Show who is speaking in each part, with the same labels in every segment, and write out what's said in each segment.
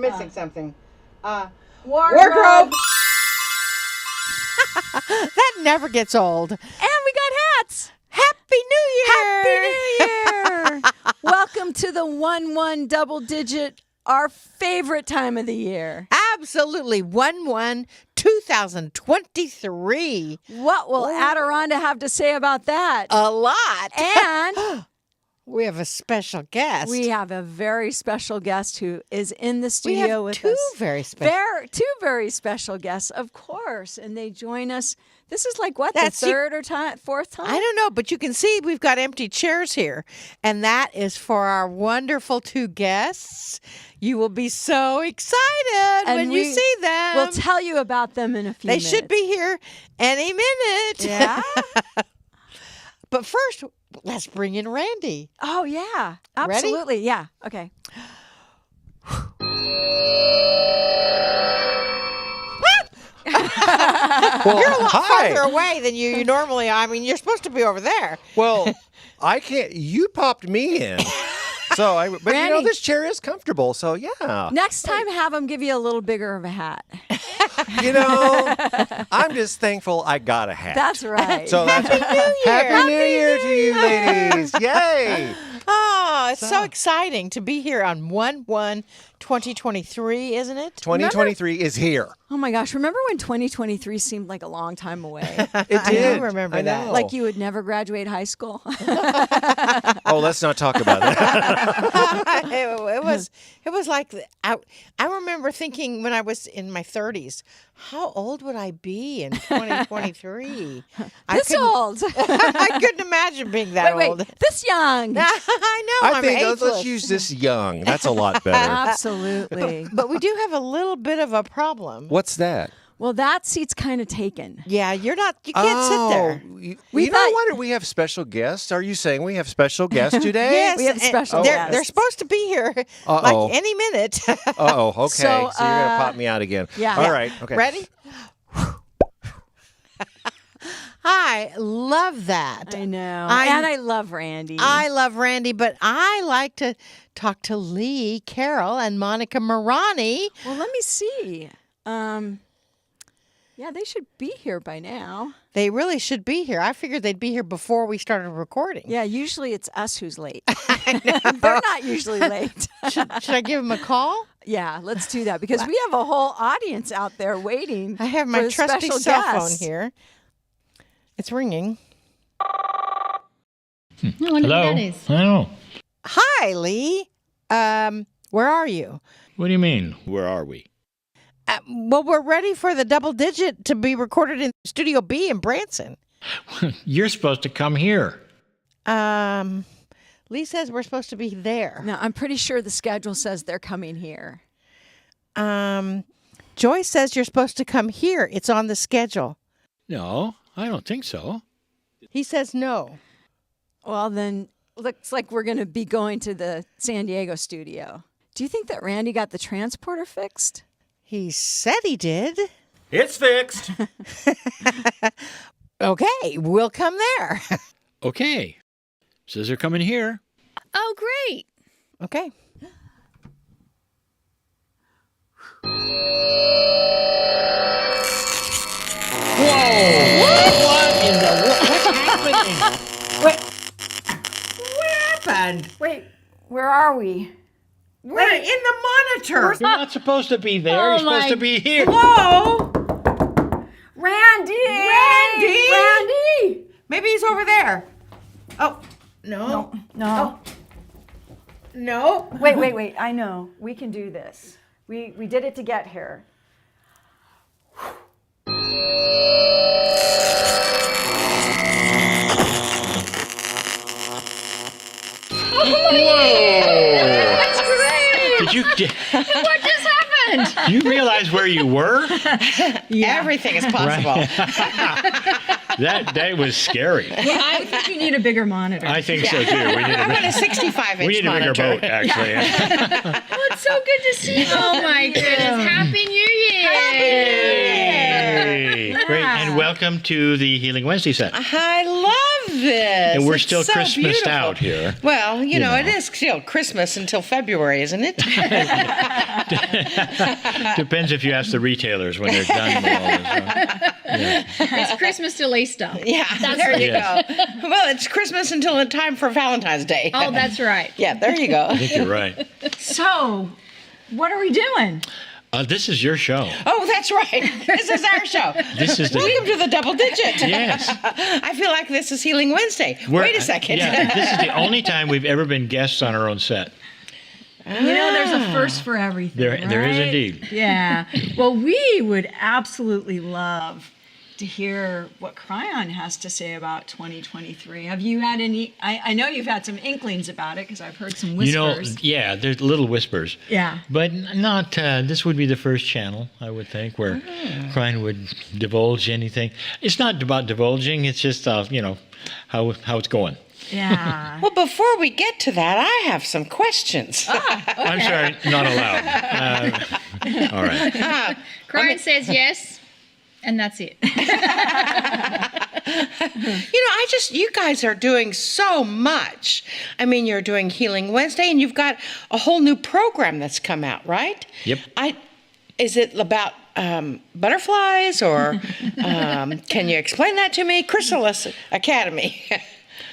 Speaker 1: missing something.
Speaker 2: Wardrobe.
Speaker 3: That never gets old.
Speaker 2: And we got hats.
Speaker 3: Happy New Year!
Speaker 2: Happy New Year! Welcome to the 1-1 double digit, our favorite time of the year.
Speaker 3: Absolutely. 1/1/2023.
Speaker 2: What will Adironnda have to say about that?
Speaker 3: A lot.
Speaker 2: And
Speaker 3: we have a special guest.
Speaker 2: we have a very special guest who is in the
Speaker 3: We
Speaker 2: studio
Speaker 3: have
Speaker 2: with
Speaker 3: two
Speaker 2: us.
Speaker 3: very special.
Speaker 2: Two very special guests, of course, and they join us. This is like what,
Speaker 3: That's
Speaker 2: the third or fourth time?
Speaker 3: I don't know, but you can see we've got empty chairs here. And that is for our wonderful two guests. You will be so excited when you see them.
Speaker 2: We'll tell you about them in a few minutes.
Speaker 3: They should be here any minute.
Speaker 2: Yeah?
Speaker 3: But first, let's bring in Randy.
Speaker 2: Oh, yeah.
Speaker 3: Ready?
Speaker 2: Absolutely. Yeah. Okay.
Speaker 3: You're a lot farther away than you normally are. I mean, you're supposed to be over there.
Speaker 4: Well, I can't. You popped me in. But
Speaker 2: Randy.
Speaker 4: this chair is comfortable. So yeah.
Speaker 2: Next time, have them give you a little bigger of a hat.
Speaker 4: I'm just thankful I got a hat.
Speaker 2: That's right.
Speaker 4: So that's
Speaker 3: Happy New Year.
Speaker 4: Happy New Year to you, ladies! Yay!
Speaker 3: Oh, it's so exciting to be here on 1/1/2023, isn't it?
Speaker 4: 2023 is here.
Speaker 2: Oh my gosh. Remember when 2023 seemed like a long time away?
Speaker 4: It
Speaker 3: I
Speaker 4: did.
Speaker 3: do remember
Speaker 4: I
Speaker 3: that.
Speaker 4: know.
Speaker 2: Like you would never graduate high school?
Speaker 4: Oh, let's not talk about that.
Speaker 3: it was like I remember thinking when I was in my 30s, how old would I be in 2023?
Speaker 2: This old.
Speaker 3: I couldn't imagine being that
Speaker 2: Wait,
Speaker 3: old.
Speaker 2: this young.
Speaker 3: I know.
Speaker 4: I
Speaker 3: I'm
Speaker 4: think
Speaker 3: ageless.
Speaker 4: let's use this young. That's a lot better.
Speaker 2: Absolutely.
Speaker 3: But we do have a little bit of a problem.
Speaker 4: What's that?
Speaker 2: Well, that seat's kind of taken.
Speaker 3: Yeah, you can't sit there.
Speaker 4: You
Speaker 2: We
Speaker 4: know
Speaker 2: thought-
Speaker 4: what? We have special guests. Are you saying we have special guests today?
Speaker 3: Yes,
Speaker 2: We have
Speaker 3: and
Speaker 2: special
Speaker 3: they're,
Speaker 2: guests.
Speaker 3: they're supposed to be here
Speaker 4: Uh-oh.
Speaker 3: like any minute.
Speaker 4: Oh, okay. So,
Speaker 2: So,
Speaker 4: you're gonna pop me out again.
Speaker 2: yeah.
Speaker 4: All
Speaker 2: Yeah.
Speaker 4: right. Okay.
Speaker 3: Ready? I love that.
Speaker 2: I know.
Speaker 3: I-
Speaker 2: and I love Randy.
Speaker 3: I love Randy, but I like to talk to Lee, Carroll, and Monika Muranyi.
Speaker 2: Well, let me see. Yeah, they should be here by now.
Speaker 3: They really should be here. I figured they'd be here before we started recording.
Speaker 2: Yeah, usually it's us who's late. They're not usually late.
Speaker 3: Should I give them a call?
Speaker 2: Yeah, let's do that because we have a whole audience out there waiting.
Speaker 3: I have
Speaker 2: for
Speaker 3: my
Speaker 2: the
Speaker 3: trusty
Speaker 2: special
Speaker 3: cell phone
Speaker 2: guests.
Speaker 3: here. It's ringing.
Speaker 5: I wonder
Speaker 6: Hello?
Speaker 5: who that is.
Speaker 6: I don't know.
Speaker 3: Hi, Lee. Where are you?
Speaker 6: What do you mean? Where are we?
Speaker 3: Well, we're ready for the double digit to be recorded in Studio B in Branson.
Speaker 6: You're supposed to come here.
Speaker 3: Lee says we're supposed to be there.
Speaker 2: No, I'm pretty sure the schedule says they're coming here.
Speaker 3: Joy says you're supposed to come here. It's on the schedule.
Speaker 6: No, I don't think so.
Speaker 3: He says no.
Speaker 2: Well, then looks like we're going to be going to the San Diego studio. Do you think that Randy got the transporter fixed?
Speaker 3: He said he did.
Speaker 4: It's fixed.
Speaker 3: Okay, we'll come there.
Speaker 6: Okay. Says they're coming here.
Speaker 5: Oh, great.
Speaker 3: Okay.
Speaker 6: What in the what's happening?
Speaker 3: What happened?
Speaker 2: Wait, where are we?
Speaker 3: We're in the monitor.
Speaker 6: You're not supposed to be there.
Speaker 5: Oh,
Speaker 6: You're supposed
Speaker 5: my-
Speaker 6: to be here.
Speaker 3: Hello?
Speaker 2: Randy!
Speaker 3: Randy!
Speaker 2: Randy!
Speaker 3: Maybe he's over there. Oh, no.
Speaker 2: No.
Speaker 3: No.
Speaker 2: Wait. I know. We can do this. We did it to get here.
Speaker 6: Whoa!
Speaker 5: That's great.
Speaker 6: Did you
Speaker 5: What just happened?
Speaker 6: do you realize where you were?
Speaker 3: Everything is possible.
Speaker 6: That was scary.
Speaker 5: I think you need a bigger monitor.
Speaker 6: I think so too. We need
Speaker 3: I want a
Speaker 6: a
Speaker 3: 65-inch
Speaker 6: we need a bigger
Speaker 3: monitor.
Speaker 6: boat, actually.
Speaker 5: Oh, it's so good to see you. Oh my goodness. Happy New Year.
Speaker 6: Hey, great. And welcome to the Healing Wednesday set.
Speaker 3: I love this.
Speaker 6: And we're
Speaker 3: It's
Speaker 6: still
Speaker 3: so
Speaker 6: Christmased
Speaker 3: beautiful.
Speaker 6: out here.
Speaker 3: Well, you know, it
Speaker 6: know.
Speaker 3: is still Christmas until February, isn't it?
Speaker 6: Depends if you ask the retailers when they're done with all this. Yeah.
Speaker 5: It's Christmas till Easter.
Speaker 3: Yeah,
Speaker 5: That's
Speaker 3: there
Speaker 5: right.
Speaker 3: you
Speaker 6: Yes.
Speaker 3: go. Well, it's Christmas until the time for Valentine's Day.
Speaker 5: Oh, that's right.
Speaker 3: Yeah, there you go.
Speaker 6: I think you're right.
Speaker 2: So, what are we doing?
Speaker 6: This is your show.
Speaker 3: Oh, that's right. This is our show.
Speaker 6: This is the
Speaker 3: Welcome to the Double Digit.
Speaker 6: yes.
Speaker 3: I feel like this is Healing Wednesday. Wait a second.
Speaker 6: Yeah, this is the only time we've ever been guests on our own set.
Speaker 2: You know, there's a first for everything.
Speaker 6: There is
Speaker 2: right?
Speaker 6: indeed.
Speaker 2: Yeah. Well, we would absolutely love to hear what Kryon has to say about 2023. Have you had any? I know you've had some inklings about it because I've heard some whispers.
Speaker 6: Yeah, there's little whispers.
Speaker 2: Yeah.
Speaker 6: But not, this would be the first channel, I would think, where Kryon would divulge anything. It's not about divulging, it's just, how it's going.
Speaker 2: Yeah.
Speaker 3: Well, before we get to that, I have some questions.
Speaker 6: I'm sorry, not allowed. All right.
Speaker 5: Kryon says yes, and that's it.
Speaker 3: You guys are doing so much. I mean, you're doing Healing Wednesday, and you've got a whole new program that's come out, right?
Speaker 6: Yep.
Speaker 3: Is it about butterflies, or can you explain that to me? Chrysalis Academy.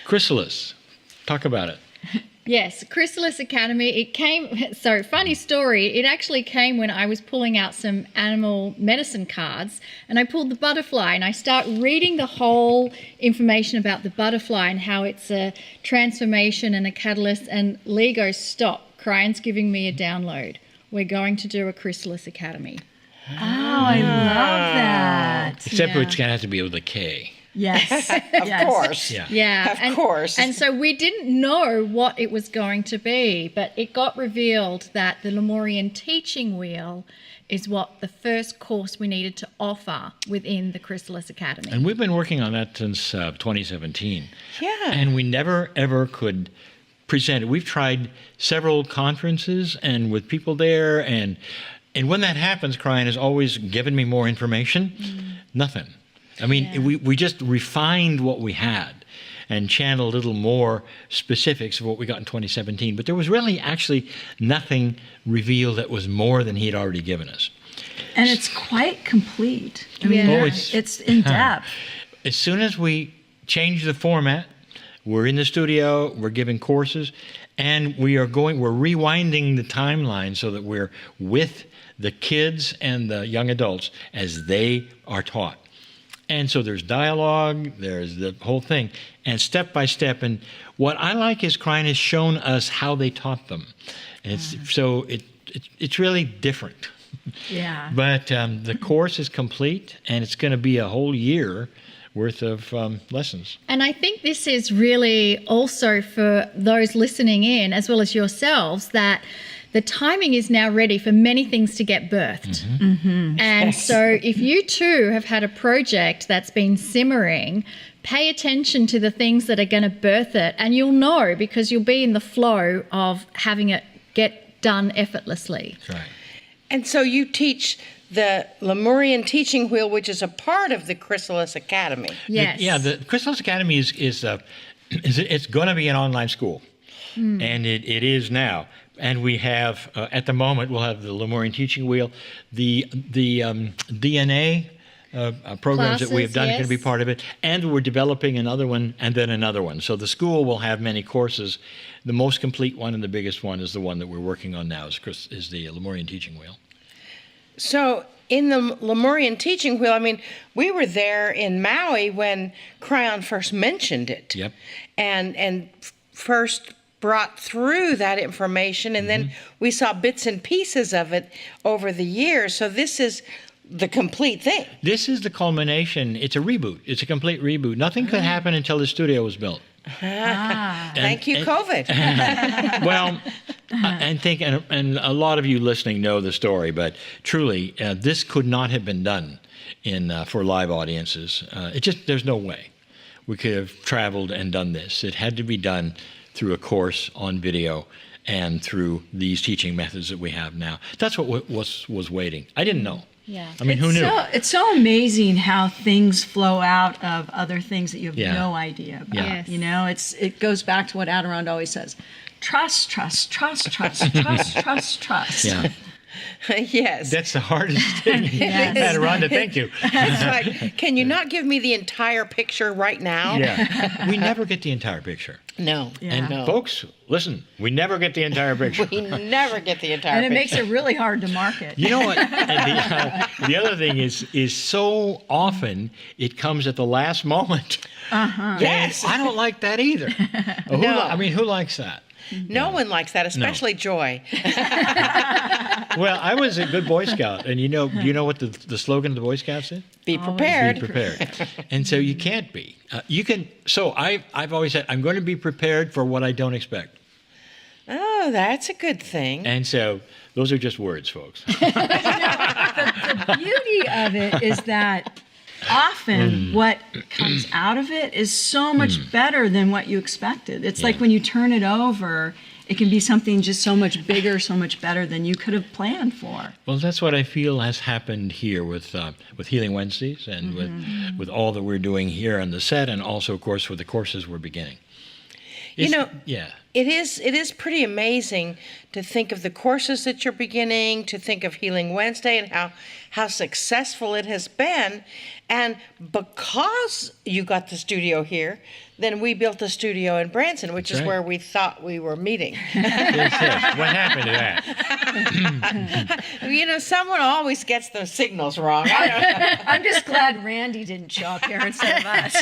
Speaker 6: Chrysalis, talk about it.
Speaker 5: Yes, Chrysalis Academy. It came, so funny story, it actually came when I was pulling out some animal medicine cards, and I pulled the butterfly, and I start reading the whole information about the butterfly and how it's a transformation and a catalyst, and Lee goes, stop, Kryon's giving me a download. We're going to do a Chrysalis Academy.
Speaker 2: Oh, I love that.
Speaker 6: Except
Speaker 5: Yeah.
Speaker 6: it's going to have to be with a K.
Speaker 2: Yes.
Speaker 3: Of course.
Speaker 6: Yeah.
Speaker 5: Yeah,
Speaker 3: Of course.
Speaker 5: And so we didn't know what it was going to be, but it got revealed that the Lemurian teaching wheel is what the first course we needed to offer within the Chrysalis Academy.
Speaker 6: And we've been working on that since 2017.
Speaker 3: Yeah.
Speaker 6: And we never, ever could present it. We've tried several conferences and with people there, and when that happens, Kryon has always given me more information. Nothing. I mean, we just refined what we had and channeled a little more specifics of what we got in 2017. But there was really actually nothing revealed that was more than he had already given us.
Speaker 2: And it's quite complete. I mean,
Speaker 5: Yeah.
Speaker 6: Oh,
Speaker 2: it's in depth.
Speaker 6: As soon as we change the format, we're in the studio, we're giving courses, and we're rewinding the timeline so that we're with the kids and the young adults as they are taught. And so there's dialogue, there's the whole thing, and step by step. And what I like is Kryon has shown us how they taught them. And it's really different.
Speaker 2: Yeah.
Speaker 6: But the course is complete, and it's going to be a whole year worth of lessons.
Speaker 5: And I think this is really also for those listening in, as well as yourselves, that the timing is now ready for many things to get birthed. And so if you too have had a project that's been simmering, pay attention to the things that are going to birth it, and you'll know because you'll be in the flow of having it get done effortlessly.
Speaker 6: That's right.
Speaker 3: And so you teach the Lemurian teaching wheel, which is a part of the Chrysalis Academy.
Speaker 5: Yes.
Speaker 6: The Chrysalis Academy is it's going to be an online school, and it is now. And we have at the moment we'll have the Lemurian teaching wheel, the DNA programs that we have done are going to be
Speaker 5: yes.
Speaker 6: part of it, and we're developing another one and then another one. So the school will have many courses. The most complete one and the biggest one is the one that we're working on now is the Lemurian teaching wheel.
Speaker 3: So in the Lemurian teaching wheel, I mean, we were there in Maui when Kryon first mentioned it.
Speaker 6: Yep.
Speaker 3: And first brought through that information, and then we saw bits and pieces of it over the years. So this is the complete thing.
Speaker 6: This is the culmination. It's a reboot. It's a complete reboot. Nothing could happen until the studio was built.
Speaker 3: Thank you, COVID.
Speaker 6: Well, and a lot of you listening know the story, but truly, this could not have been done for live audiences. There's no way we could have traveled and done this. It had to be done through a course on video and through these teaching methods that we have now. That's what was waiting. I didn't know.
Speaker 5: Yeah.
Speaker 6: I mean, who knew?
Speaker 2: It's so amazing how things flow out of other things that you have
Speaker 6: Yeah.
Speaker 2: no idea about.
Speaker 6: Yeah.
Speaker 5: Yes.
Speaker 2: You know, it goes back to what Adironnda always says: trust, trust, trust, trust, trust, trust, trust.
Speaker 6: Yeah.
Speaker 3: Yes.
Speaker 6: That's the hardest thing. Adironnda, thank you.
Speaker 3: It's like, can you not give me the entire picture right now?
Speaker 6: Yeah. We never get the entire picture.
Speaker 3: No.
Speaker 6: And
Speaker 3: No.
Speaker 6: folks, listen, we never get the entire picture.
Speaker 3: We never get the entire
Speaker 2: And it
Speaker 3: picture.
Speaker 2: makes it really hard to market.
Speaker 6: You know what? And the other thing is so often it comes at the last moment.
Speaker 3: Yes.
Speaker 6: I don't like that either.
Speaker 3: No.
Speaker 6: Who likes that?
Speaker 3: No one likes that, especially Joy.
Speaker 6: Well, I was a good Boy Scout, and do you know what the slogan of the Boy Scouts is?
Speaker 3: Be prepared.
Speaker 6: Be prepared. And so you can't be. You can. So I've always said I'm going to be prepared for what I don't expect.
Speaker 3: Oh, that's a good thing.
Speaker 6: And so those are just words, folks.
Speaker 2: The beauty of it is that often what comes out of it is so much better than what you expected. It's like when you turn it over, it can be something just so much bigger, so much better than you could have planned for.
Speaker 6: Well, that's what I feel has happened here with Healing Wednesdays and with all that we're doing here on the set, and also, of course, with the courses we're beginning. Yeah.
Speaker 3: It is pretty amazing to think of the courses that you're beginning, to think of Healing Wednesday and how successful it has been. And because you got the studio here, then we built a studio in Branson, which
Speaker 6: That's
Speaker 3: is
Speaker 6: right.
Speaker 3: where we thought we were meeting.
Speaker 6: Yes. What happened to that?
Speaker 3: Someone always gets those signals wrong. I don't know.
Speaker 2: I'm just glad Randy didn't show up here instead of us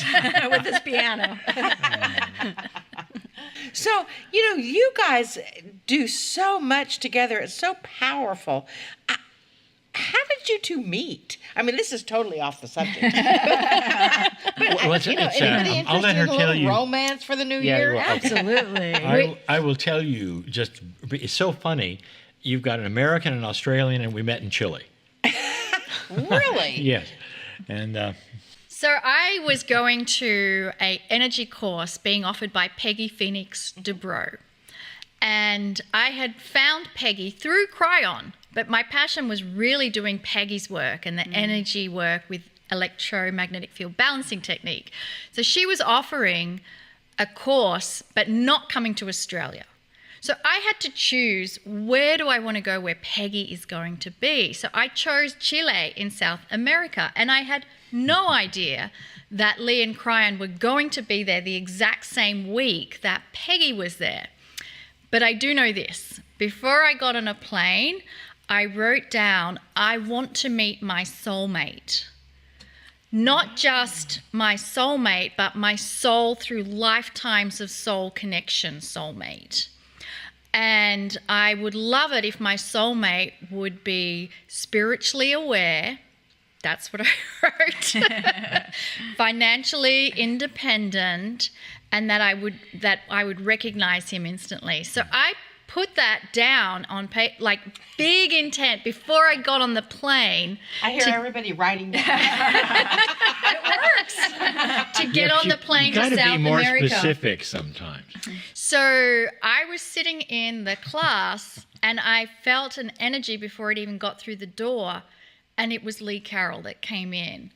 Speaker 2: with his piano.
Speaker 3: So, you guys do so much together. It's so powerful. How did you two meet? I mean, this is totally off the subject. But anybody
Speaker 6: I'll let
Speaker 3: interested
Speaker 6: her
Speaker 3: in a
Speaker 6: tell
Speaker 3: little
Speaker 6: you.
Speaker 3: romance for the new
Speaker 6: Yeah,
Speaker 3: year?
Speaker 6: well,
Speaker 2: Absolutely.
Speaker 6: I will tell you, it's so funny. You've got an American and Australian, and we met in Chile.
Speaker 3: Really?
Speaker 6: Yes. And
Speaker 5: So I was going to a energy course being offered by Peggy Phoenix Dubrow. And I had found Peggy through Kryon, but my passion was really doing Peggy's work and the energy work with electromagnetic field balancing technique. So she was offering a course, but not coming to Australia. So I had to choose, where do I want to go where Peggy is going to be? So I chose Chile in South America, and I had no idea that Lee and Kryon were going to be there the exact same week that Peggy was there. But I do know this. Before I got on a plane, I wrote down, I want to meet my soulmate. Not just my soulmate, but my soul through lifetimes of soul connection soulmate. And I would love it if my soulmate would be spiritually aware. That's what I wrote. Financially independent, and that I would recognize him instantly. So I put that down on big intent before I got on the plane.
Speaker 3: I hear everybody writing down.
Speaker 5: To get on the plane to
Speaker 6: you
Speaker 5: South
Speaker 6: gotta be more
Speaker 5: America.
Speaker 6: specific sometimes.
Speaker 5: So I was sitting in the class and I felt an energy before it even got through the door, and it was Lee Carroll that came in.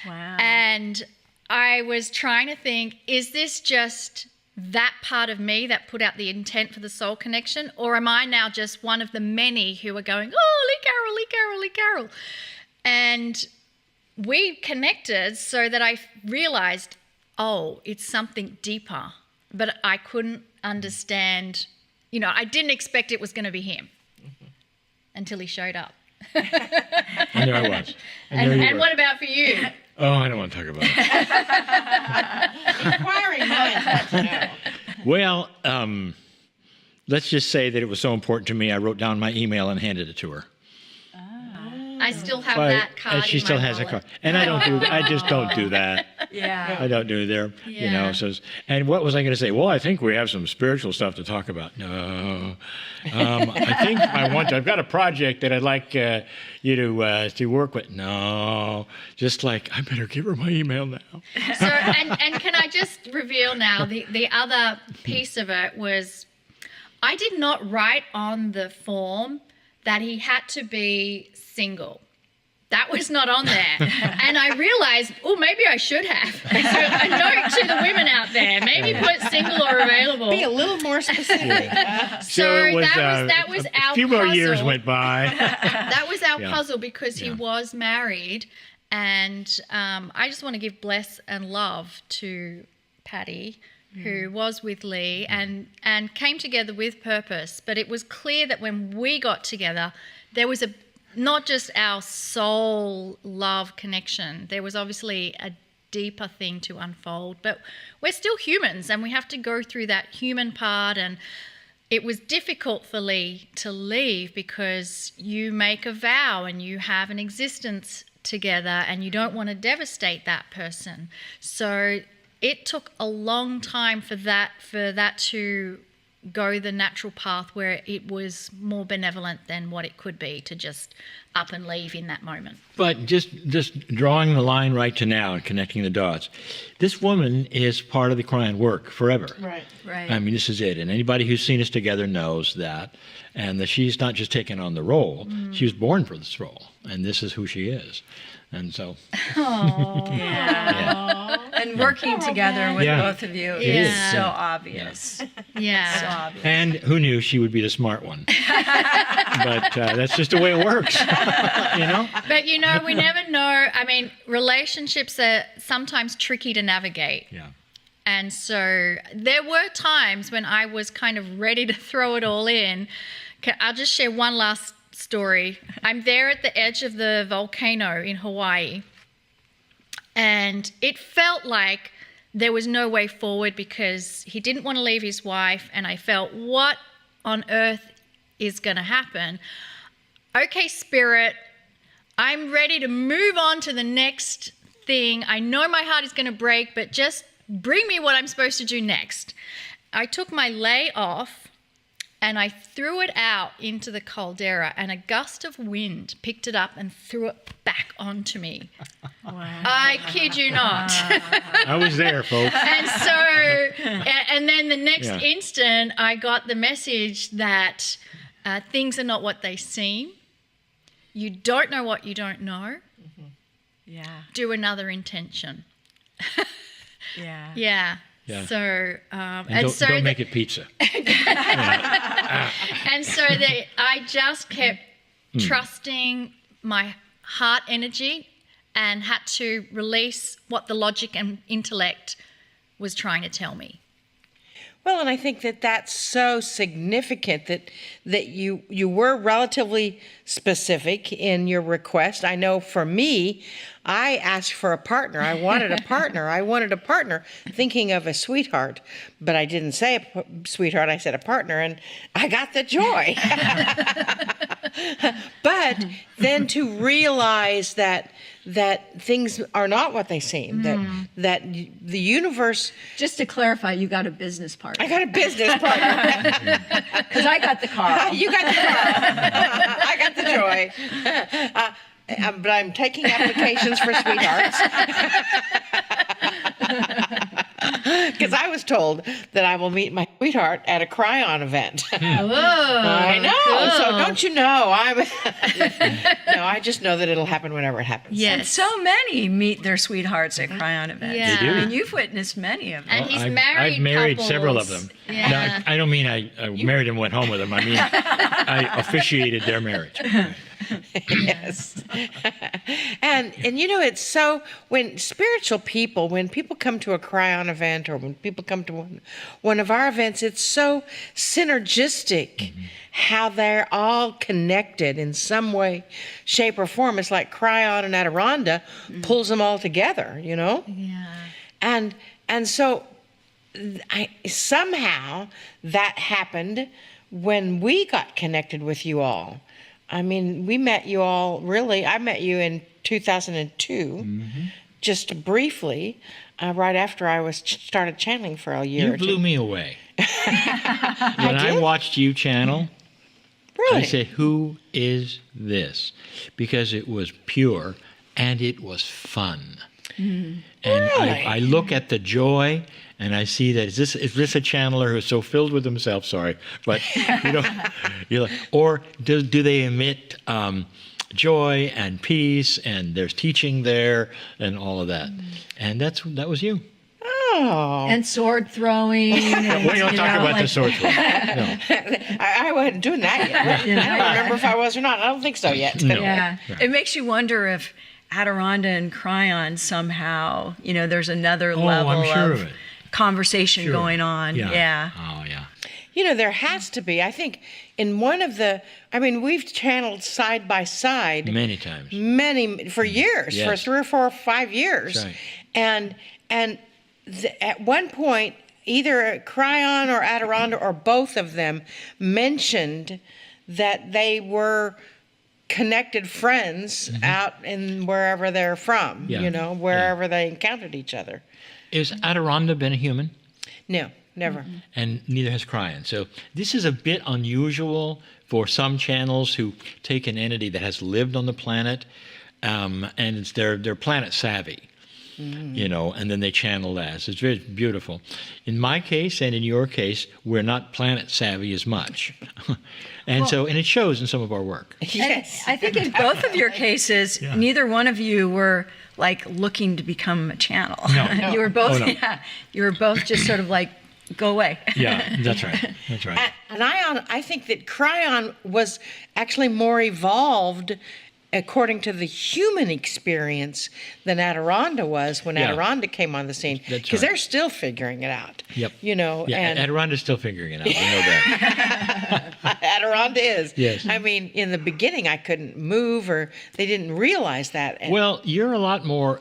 Speaker 2: Wow.
Speaker 5: And I was trying to think, is this just that part of me that put out the intent for the soul connection, or am I now just one of the many who are going, oh, Lee Carroll, Lee Carroll, Lee Carroll? And we connected so that I realized, oh, it's something deeper, but I couldn't understand, I didn't expect it was going to be him until he showed up.
Speaker 6: And there I was. And there you
Speaker 5: And
Speaker 6: were.
Speaker 5: what about for you?
Speaker 6: Oh, I don't want to talk about it.
Speaker 3: Inquiring minds want to know.
Speaker 6: Well, let's just say that it was so important to me, I wrote down my email and handed it to her.
Speaker 5: I still have
Speaker 6: But-
Speaker 5: that card
Speaker 6: and she
Speaker 5: in
Speaker 6: still
Speaker 5: my
Speaker 6: has a
Speaker 5: wallet.
Speaker 6: card. And I just don't do that.
Speaker 2: Yeah.
Speaker 6: I don't do there,
Speaker 5: Yeah.
Speaker 6: So, and what was I going to say? Well, I think we have some spiritual stuff to talk about. No, I've got a project that I'd like you to work with. No, just like, I better give her my email now.
Speaker 5: So, and can I just reveal now, the other piece of it was, I did not write on the form that he had to be single. That was not on there. And I realized, oh, maybe I should have. So a note to the women out there, maybe put single or available.
Speaker 3: Be a little more specific.
Speaker 5: So that was our
Speaker 6: a few more years
Speaker 5: puzzle.
Speaker 6: went by.
Speaker 5: That was our
Speaker 6: Yeah.
Speaker 5: puzzle because he
Speaker 6: Yeah.
Speaker 5: was married. And I just want to give bless and love to Patty, who was with Lee and came together with purpose. But it was clear that when we got together, there was not just our soul love connection. There was obviously a deeper thing to unfold. But we're still humans and we have to go through that human part. And it was difficult for Lee to leave because you make a vow and you have an existence together and you don't want to devastate that person. So it took a long time for that to go the natural path where it was more benevolent than what it could be to just up and leave in that moment.
Speaker 6: But just drawing the line right to now and connecting the dots, this woman is part of the Kryon work forever.
Speaker 3: Right.
Speaker 2: Right.
Speaker 6: I mean, this is it. And anybody who's seen us together knows that. And that she's not just taking on the role. She was born for this role. And this is who she is. And so...
Speaker 2: And working together with
Speaker 6: Yeah.
Speaker 2: both of you
Speaker 6: It
Speaker 2: is
Speaker 6: is.
Speaker 2: so
Speaker 6: Yeah.
Speaker 2: obvious.
Speaker 5: Yeah.
Speaker 2: So obvious.
Speaker 6: And who knew she would be the smart one? But that's just the way it works, you know?
Speaker 5: But you know, we never know. I mean, relationships are sometimes tricky to navigate.
Speaker 6: Yeah.
Speaker 5: And so there were times when I was kind of ready to throw it all in. I'll just share one last story. I'm there at the edge of the volcano in Hawaii. And it felt like there was no way forward because he didn't want to leave his wife. And I felt, what on earth is going to happen? Okay, Spirit, I'm ready to move on to the next thing. I know my heart is going to break, but just bring me what I'm supposed to do next. I took my lei off and I threw it out into the caldera, and a gust of wind picked it up and threw it back onto me. Wow. I kid you not.
Speaker 6: I was there, folks.
Speaker 5: And so, and then the next
Speaker 6: Yeah.
Speaker 5: instant, I got the message that things are not what they seem. You don't know what you don't know.
Speaker 2: Yeah.
Speaker 5: Do another intention.
Speaker 2: Yeah.
Speaker 5: Yeah.
Speaker 6: Yeah.
Speaker 5: So,
Speaker 6: And don't make it pizza.
Speaker 5: And so I just kept trusting my heart energy and had to release what the logic and intellect was trying to tell me.
Speaker 3: Well, and I think that that's so significant that you were relatively specific in your request. I know for me, I asked for a partner. I wanted a partner. I wanted a partner, thinking of a sweetheart. But I didn't say a sweetheart. I said a partner, and I got the joy. But then to realize that things are not what they seem, that the universe...
Speaker 2: Just to clarify, you got a business partner.
Speaker 3: I got a business partner.
Speaker 2: Because I got the car.
Speaker 3: You got the car. I got the joy. But I'm taking applications for sweethearts. Because I was told that I will meet my sweetheart at a Kryon event. I know.
Speaker 5: cool.
Speaker 3: So don't you know? No, I just know that it'll happen whenever it happens.
Speaker 5: Yes.
Speaker 2: And so many meet their sweethearts at Kryon events.
Speaker 5: Yeah.
Speaker 6: They do.
Speaker 2: I mean, you've witnessed many of them.
Speaker 5: And he's
Speaker 6: I've
Speaker 5: married
Speaker 6: married
Speaker 5: couples.
Speaker 6: several of them.
Speaker 5: Yeah.
Speaker 6: No, I don't mean I married and went home with them. I mean, I officiated their marriage.
Speaker 3: Yes. And you know, it's so, when people come to a Kryon event, or when people come to one of our events, it's so synergistic how they're all connected in some way, shape, or form. It's like Kryon and Adironnda pulls them all together, you know?
Speaker 5: Yeah.
Speaker 3: And so somehow that happened when we got connected with you all. I mean, we met you all, really, I met you in 2002, just briefly, right after I started channeling for a year
Speaker 6: You
Speaker 3: or
Speaker 6: blew
Speaker 3: two.
Speaker 6: me away. When I
Speaker 3: did?
Speaker 6: watched you channel,
Speaker 3: Really?
Speaker 6: I said, who is this? Because it was pure and it was fun. And I look at the joy and I see that is this a channeler who's so filled with himself? Sorry, but you know, you're like, or do they emit joy and peace, and there's teaching there and all of that. And that was you.
Speaker 3: Oh,
Speaker 2: And sword throwing. And,
Speaker 6: We don't talk about the sword throw. No.
Speaker 3: I wasn't doing that yet. I don't remember if I was or not. I don't think so yet.
Speaker 6: No.
Speaker 2: Yeah. It makes you wonder if Adironnda and Kryon somehow, there's another level
Speaker 6: I'm sure
Speaker 2: of
Speaker 6: of it.
Speaker 2: conversation
Speaker 6: Sure.
Speaker 2: going on. Yeah.
Speaker 6: Oh, yeah.
Speaker 3: There has to be. I think in one of we've channeled side by side
Speaker 6: Many times.
Speaker 3: for years,
Speaker 6: Yes.
Speaker 3: for 3 or 4 or 5 years.
Speaker 6: That's right.
Speaker 3: And at one point, either Kryon or Adironnda or both of them mentioned that they were connected friends out in wherever they're from,
Speaker 6: Yeah.
Speaker 3: wherever they encountered each other.
Speaker 6: Has Adironnda been a human?
Speaker 3: No, never.
Speaker 6: And neither has Kryon. So this is a bit unusual for some channels who take an entity that has lived on the planet, and they're planet savvy. And then they channel that. So it's very beautiful. In my case and in your case, we're not planet savvy as much. And it shows in some of our work.
Speaker 3: Yes.
Speaker 2: I think in both of your cases, neither one of you were like looking to become a channel.
Speaker 6: No.
Speaker 2: You were both,
Speaker 6: Oh, no.
Speaker 2: you were both just sort of like, go away.
Speaker 6: Yeah, that's right. That's right.
Speaker 3: And I think that Kryon was actually more evolved according to the human experience than Adironnda was when
Speaker 6: Yeah.
Speaker 3: Adironnda came on the scene.
Speaker 6: That's
Speaker 3: Because
Speaker 6: right.
Speaker 3: they're still figuring it out.
Speaker 6: Yep.
Speaker 3: And
Speaker 6: Adironda's still figuring it out. We know that.
Speaker 3: Adironnda is.
Speaker 6: Yes.
Speaker 3: I mean, in the beginning, I couldn't move, or they didn't realize that. And
Speaker 6: Well, you're a lot more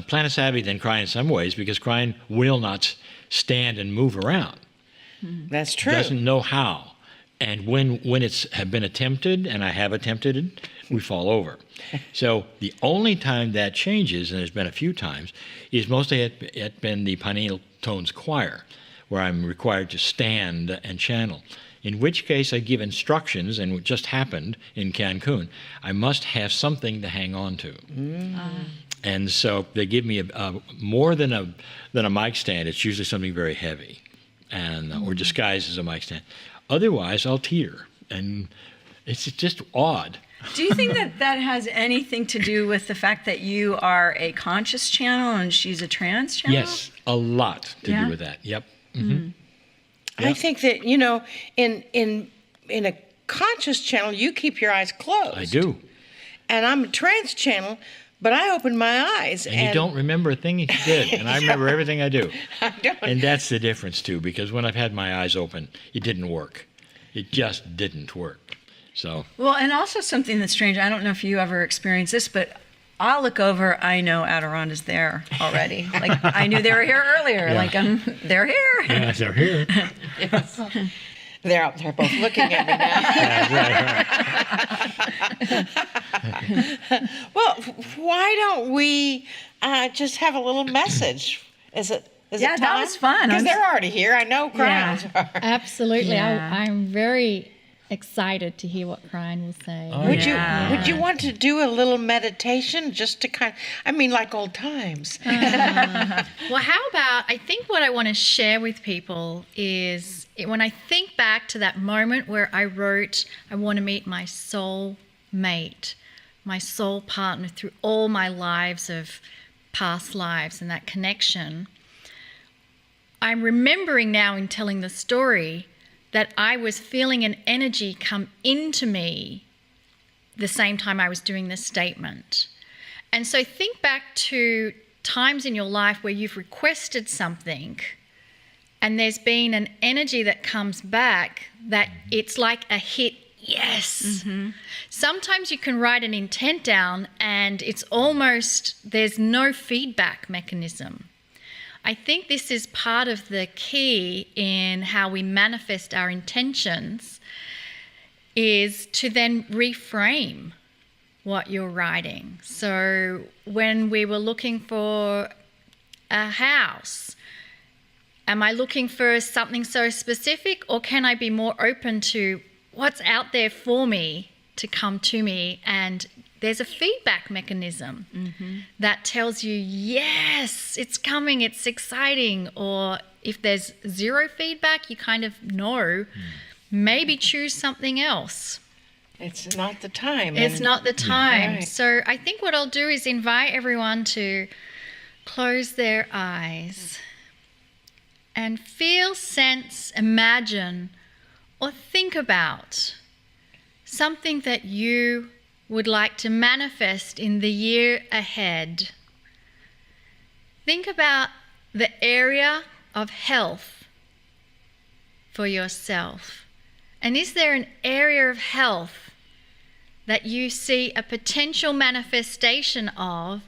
Speaker 6: planet savvy than Kryon in some ways, because Kryon will not stand and move around.
Speaker 3: that's true.
Speaker 6: Doesn't know how. And when it's have been attempted, and I have attempted it, we fall over. So the only time that changes, and there's been a few times, is mostly at been the pineal tones choir, where I'm required to stand and channel. In which case I give instructions, and what just happened in Cancun, I must have something to hang on to. And so they give me more than a mic stand. It's usually something very heavy, and or disguised as a mic stand. Otherwise, I'll teeter, and it's just odd.
Speaker 2: Do you think that has anything to do with the fact that you are a conscious channel and she's a trance channel?
Speaker 6: Yes, a lot to
Speaker 2: Yeah?
Speaker 6: do with that. Yep. Mm-hmm.
Speaker 3: I think that, in a conscious channel, you keep your eyes closed.
Speaker 6: I do.
Speaker 3: And I'm a trance channel, but I open my eyes.
Speaker 6: And you don't remember a thing you did, and I remember everything I do.
Speaker 3: I don't.
Speaker 6: And that's the difference, too, because when I've had my eyes open, it didn't work. It just didn't work. So,
Speaker 2: Well, and also something that's strange, I don't know if you ever experienced this, but I'll look over, I know Adironda's there already. Like, I knew they were here earlier.
Speaker 6: Yeah.
Speaker 2: Like, they're here.
Speaker 6: yeah, they're here.
Speaker 3: They're both looking at me now. Well, why don't we just have a little message? Is it
Speaker 2: Yeah,
Speaker 3: time?
Speaker 2: that was fun.
Speaker 3: Because
Speaker 2: I'm-
Speaker 3: they're already here. I know crowds are.
Speaker 5: Absolutely.
Speaker 2: Yeah.
Speaker 5: I'm very excited to hear what Kryon will say.
Speaker 6: Oh,
Speaker 3: Would
Speaker 2: Yeah.
Speaker 3: you want to do a little meditation just to like old times?
Speaker 5: Well, how about, I think what I want to share with people is when I think back to that moment where I wrote, I want to meet my soul mate, my soul partner through all my lives of past lives and that connection. I'm remembering now in telling the story that I was feeling an energy come into me the same time I was doing this statement. And so think back to times in your life where you've requested something and there's been an energy that comes back that it's like a hit yes. Sometimes you can write an intent down and it's almost, there's no feedback mechanism. I think this is part of the key in how we manifest our intentions is to then reframe what you're writing. So when we were looking for a house, am I looking for something so specific, or can I be more open to what's out there for me to come to me? And there's a feedback mechanism that tells you, yes, it's coming, it's exciting. Or if there's zero feedback, you kind of know, maybe choose something else.
Speaker 3: It's not the time.
Speaker 5: It's not the time.
Speaker 3: Right.
Speaker 5: So I think what I'll do is invite everyone to close their eyes and feel, sense, imagine, or think about something that you would like to manifest in the year ahead. Think about the area of health for yourself. And is there an area of health that you see a potential manifestation of?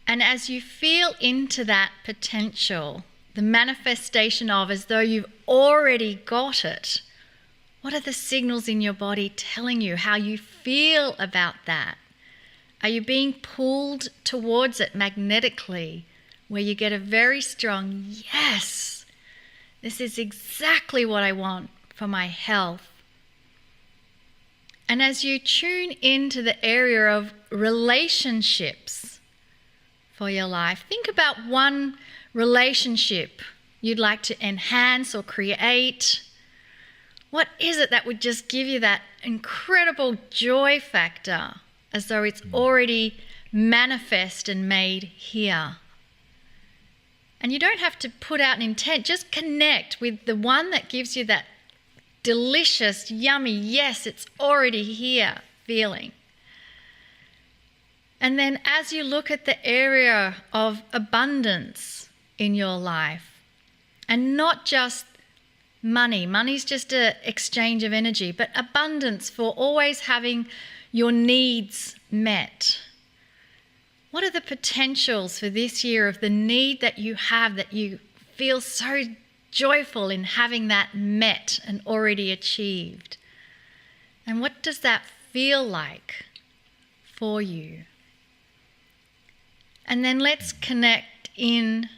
Speaker 5: And as you feel into that potential, the manifestation of, as though you've already got it, what are the signals in your body telling you how you feel about that? Are you being pulled towards it magnetically, where you get a very strong, yes, this is exactly what I want for my health? And as you tune into the area of relationships for your life, think about one relationship you'd like to enhance or create. What is it that would just give you that incredible joy factor, as though it's already manifest and made here? And you don't have to put out an intent, just connect with the one that gives you that delicious, yummy, yes, it's already here feeling. And then as you look at the area of abundance in your life, and not just money's just an exchange of energy, but abundance for always having your needs met. What are the potentials for this year of the need that you have, that you feel so joyful in having that met and already achieved? And what does that feel like for you? And then let's connect in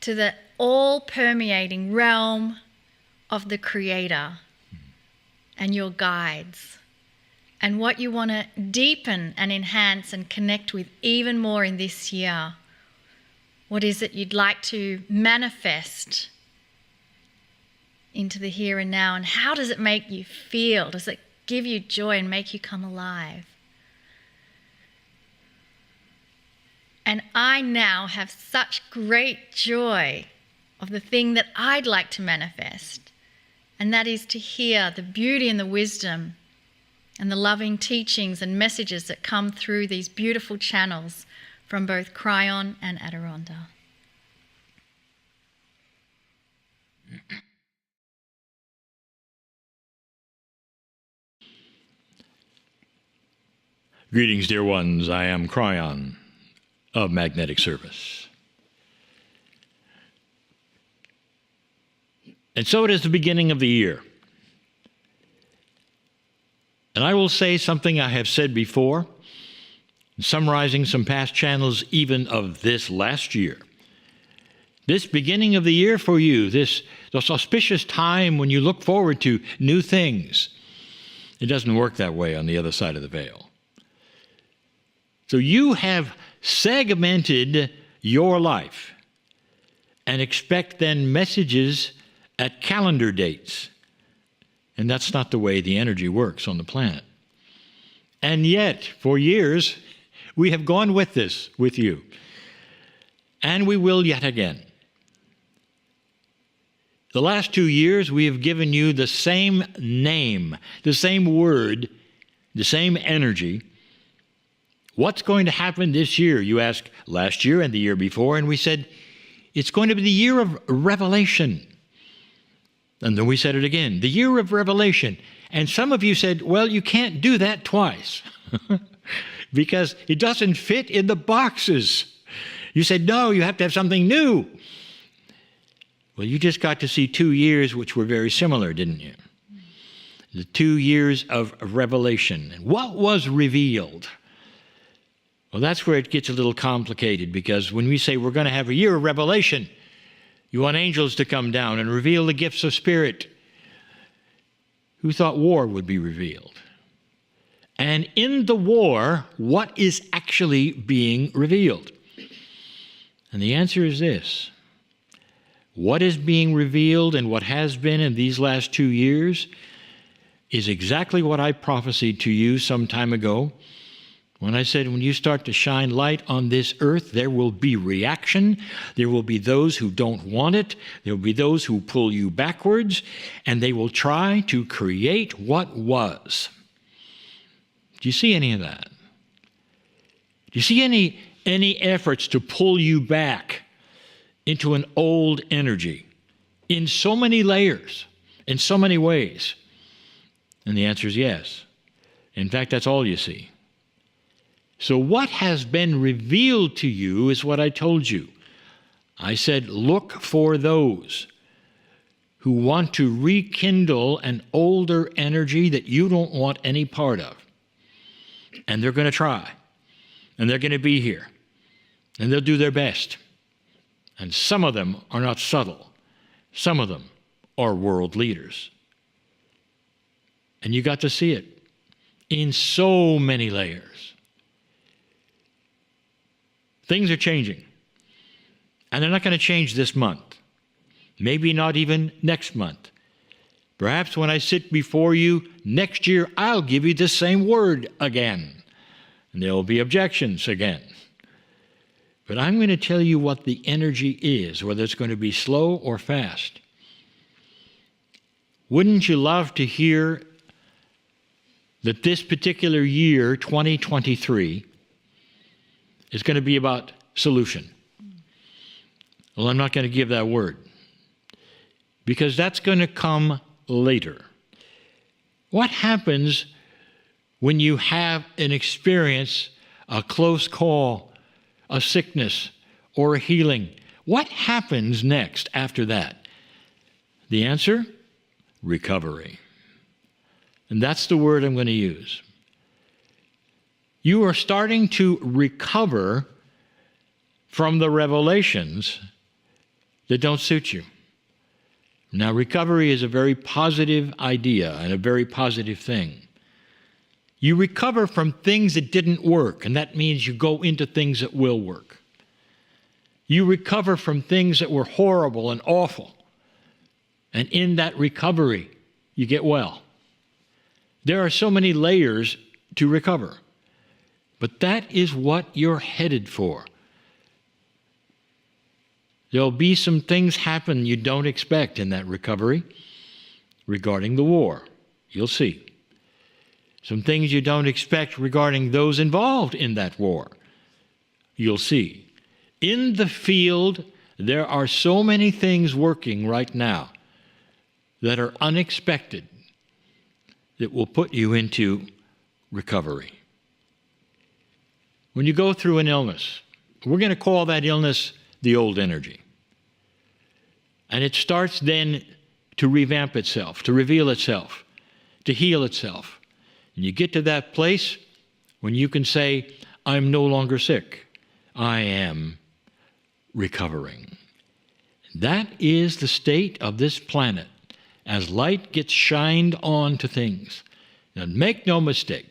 Speaker 5: to the all-permeating realm of the Creator and your guides, and what you want to deepen and enhance and connect with even more in this year. What is it you'd like to manifest into the here and now, and how does it make you feel? Does it give you joy and make you come alive? And I now have such great joy of the thing that I'd like to manifest, and that is to hear the beauty and the wisdom and the loving teachings and messages that come through these beautiful channels from both Kryon and Adironnda.
Speaker 6: Greetings, dear ones. I am Kryon of Magnetic Service. And so it is the beginning of the year. And I will say something I have said before, summarizing some past channels even of this last year. This beginning of the year for you, this auspicious time when you look forward to new things, it doesn't work that way on the other side of the veil. So you have segmented your life and expect then messages at calendar dates. And that's not the way the energy works on the planet. And yet, for years, we have gone with this with you. And we will yet again. The last 2 years, we have given you the same name, the same word, the same energy. What's going to happen this year? You asked last year and the year before, and we said, it's going to be the year of revelation. And then we said it again, the year of revelation. And some of you said, well, you can't do that twice because it doesn't fit in the boxes. You said, no, you have to have something new. Well, you just got to see 2 years which were very similar, didn't you? The 2 years of revelation. And what was revealed? Well, that's where it gets a little complicated, because when we say we're going to have a year of revelation, you want angels to come down and reveal the gifts of spirit. Who thought war would be revealed? And in the war, what is actually being revealed? And the answer is this. What is being revealed and what has been in these last 2 years is exactly what I prophesied to you some time ago when I said, when you start to shine light on this earth, there will be reaction. There will be those who don't want it. There will be those who pull you backwards, and they will try to create what was. Do you see any of that? Do you see any efforts to pull you back into an old energy in so many layers, in so many ways? And the answer is yes. In fact, that's all you see. So what has been revealed to you is what I told you. I said, look for those who want to rekindle an older energy that you don't want any part of. And they're going to try. And they're going to be here. And they'll do their best. And some of them are not subtle. Some of them are world leaders. And you got to see it in so many layers. Things are changing. And they're not going to change this month. Maybe not even next month. Perhaps when I sit before you next year, I'll give you the same word again. And there will be objections again. But I'm going to tell you what the energy is, whether it's going to be slow or fast. Wouldn't you love to hear that this particular year, 2023, is going to be about solution? Well, I'm not going to give that word, because that's going to come later. What happens when you have an experience, a close call, a sickness, or a healing? What happens next after that? The answer? Recovery. And that's the word I'm going to use. You are starting to recover from the revelations that don't suit you. Now, recovery is a very positive idea and a very positive thing. You recover from things that didn't work, and that means you go into things that will work. You recover from things that were horrible and awful, and in that recovery, you get well. There are so many layers to recover, but that is what you're headed for. There'll be some things happen you don't expect in that recovery regarding the war. You'll see. Some things you don't expect regarding those involved in that war. You'll see. In the field, there are so many things working right now that are unexpected that will put you into recovery. When you go through an illness, we're going to call that illness the old energy. And it starts then to revamp itself, to reveal itself, to heal itself. And you get to that place when you can say, I'm no longer sick. I am recovering. That is the state of this planet as light gets shined on to things. Now, make no mistake,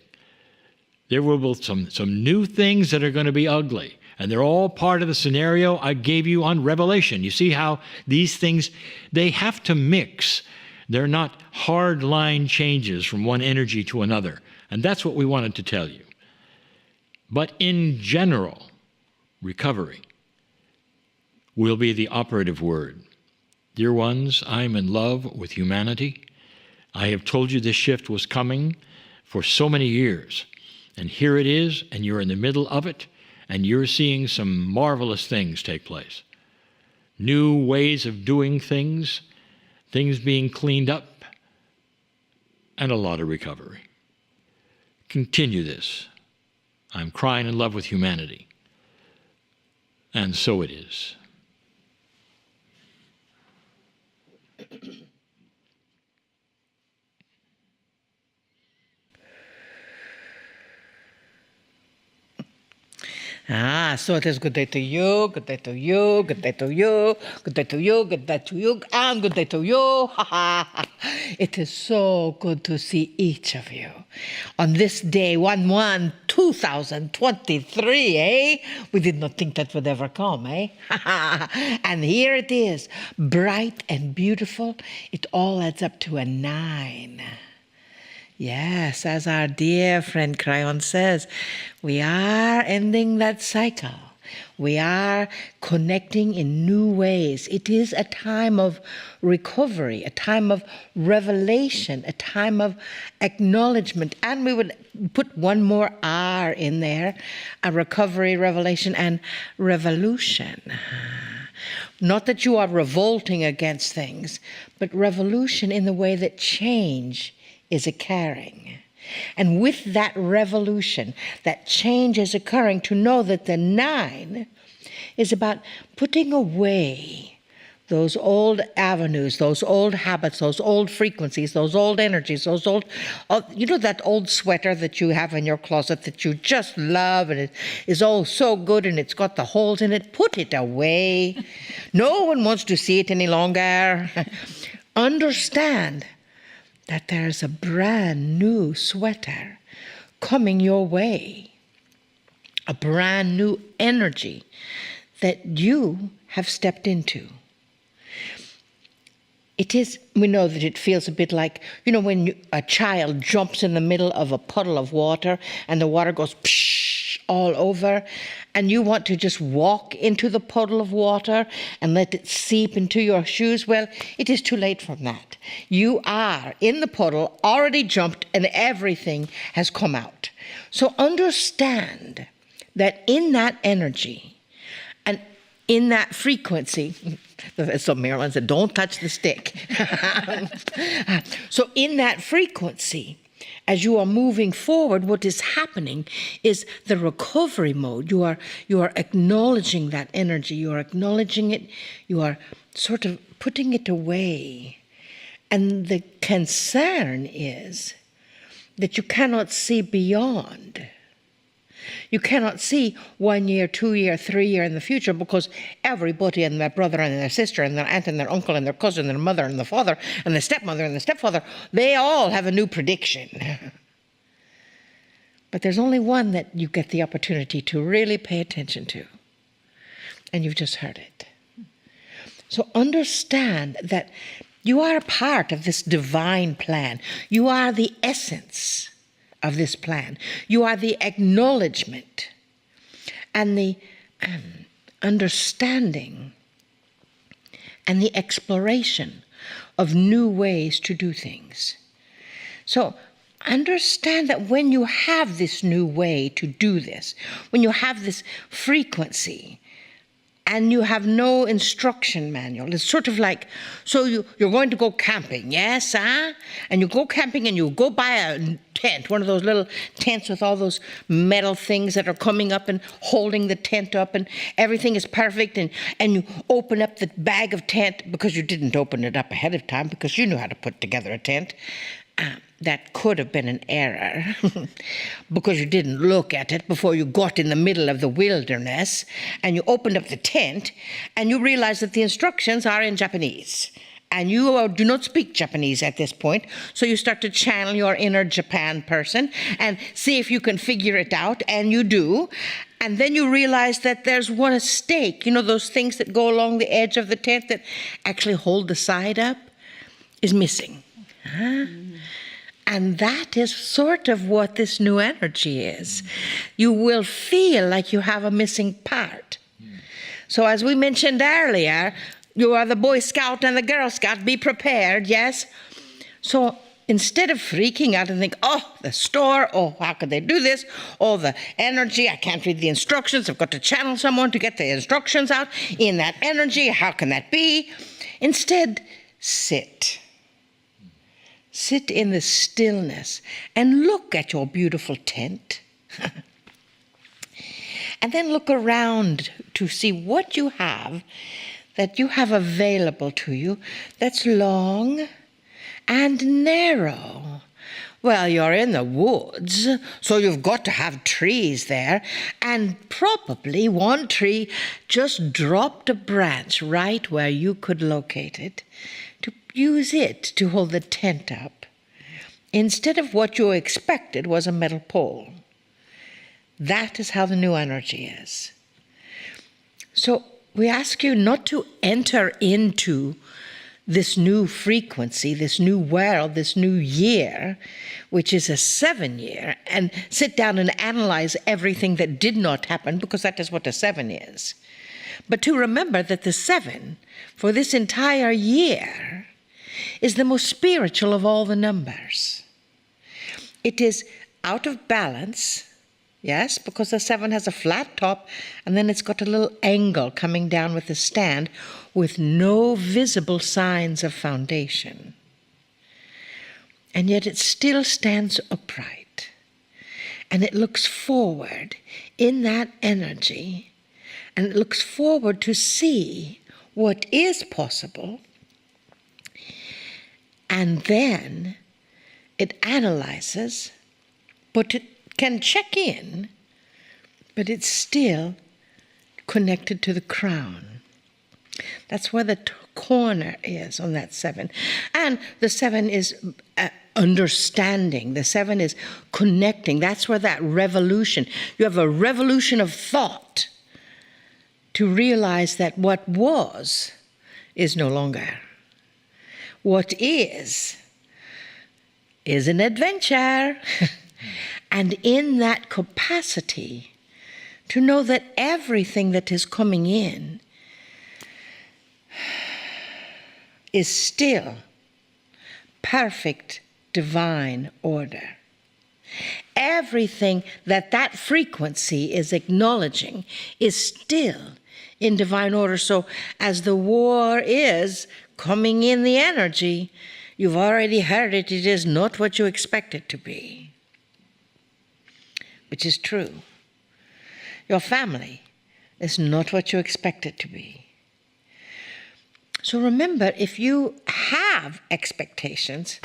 Speaker 6: there will be some new things that are going to be ugly. And they're all part of the scenario I gave you on Revelation. You see how these things, they have to mix. They're not hard line changes from one energy to another. And that's what we wanted to tell you. But in general, recovery will be the operative word. Dear ones, I'm in love with humanity. I have told you this shift was coming for so many years. And here it is, and you're in the middle of it, and you're seeing some marvelous things take place. New ways of doing things, things being cleaned up, and a lot of recovery. Continue this. I'm crying in love with humanity. And so it is.
Speaker 3: So it is good day to you, good day to you, good day to you, good day to you, good day to you, and good day to you. It is so good to see each of you on this day, 1/1/2023, eh? We did not think that would ever come, eh? And here it is, bright and beautiful. It all adds up to a 9. Yes, as our dear friend Kryon says, we are ending that cycle. We are connecting in new ways. It is a time of recovery, a time of revelation, a time of acknowledgement. And we would put one more R in there, a recovery, revelation, and revolution. Not that you are revolting against things, but revolution in the way that change is occurring. And with that revolution, that change is occurring, to know that the 9 is about putting away those old avenues, those old habits, those old frequencies, those old energies, those old, that old sweater that you have in your closet that you just love and it is oh so good and it's got the holes in it. Put it away. No one wants to see it any longer. Understand that there's a brand new sweater coming your way, a brand new energy that you have stepped into. We know that it feels a bit like, when a child jumps in the middle of a puddle of water and the water goes psh all over, and you want to just walk into the puddle of water and let it seep into your shoes. Well, it is too late for that. You are in the puddle, already jumped, and everything has come out. So understand that in that energy and in that frequency, so Marilyn said, don't touch the stick. So in that frequency, as you are moving forward, what is happening is the recovery mode. You are acknowledging that energy. You are acknowledging it. You are sort of putting it away. And the concern is that you cannot see beyond. You cannot see 1 year, 2 year, 3 year in the future, because everybody and their brother and their sister and their aunt and their uncle and their cousin and their mother and the father and the stepmother and the stepfather, they all have a new prediction. But there's only one that you get the opportunity to really pay attention to. And you've just heard it. So understand that you are a part of this divine plan. You are the essence of this plan. You are the acknowledgement and the understanding and the exploration of new ways to do things. So understand that when you have this new way to do this, when you have this frequency, and you have no instruction manual. It's sort of like, so you're going to go camping, yes, huh? And you go camping and you go buy a tent, one of those little tents with all those metal things that are coming up and holding the tent up, and everything is perfect, and you open up the bag of tent, because you didn't open it up ahead of time because you knew how to put together a tent. That could have been an error because you didn't look at it before you got in the middle of the wilderness, and you opened up the tent and you realized that the instructions are in Japanese and you do not speak Japanese at this point. So you start to channel your inner Japan person and see if you can figure it out, and you do. And then you realize that there's one stake, those things that go along the edge of the tent that actually hold the side up, is missing. And that is sort of what this new energy is. You will feel like you have a missing part. So as we mentioned earlier, you are the Boy Scout and the Girl Scout. Be prepared, yes? So instead of freaking out and think, oh, the store, oh, how could they do this? Oh, the energy, I can't read the instructions. I've got to channel someone to get the instructions out in that energy. How can that be? Instead, sit. Sit in the stillness and look at your beautiful tent. And then look around to see what you have that you have available to you that's long and narrow. Well, you're in the woods, so you've got to have trees there, and probably one tree just dropped a branch right where you could locate it, to use it to hold the tent up, instead of what you expected was a metal pole. That is how the new energy is. So we ask you not to enter into this new frequency, this new world, this new year, which is a 7 year, and sit down and analyze everything that did not happen, because that is what a 7 is. But to remember that the 7 for this entire year is the most spiritual of all the numbers. It is out of balance, yes, because the 7 has a flat top and then it's got a little angle coming down with the stand with no visible signs of foundation. And yet it still stands upright. And it looks forward in that energy, and it looks forward to see what is possible. And then it analyzes, but it can check in, but it's still connected to the crown. That's where the corner is on that 7. And the 7 is understanding. The 7 is connecting. That's where that revolution, you have a revolution of thought to realize that what was is no longer. What is an adventure. And in that capacity to know that everything that is coming in is still perfect divine order. Everything that frequency is acknowledging is still in divine order. So as the war is coming in the energy, you've already heard it. It is not what you expect it to be, which is true. Your family is not what you expect it to be. So remember, if you have expectations,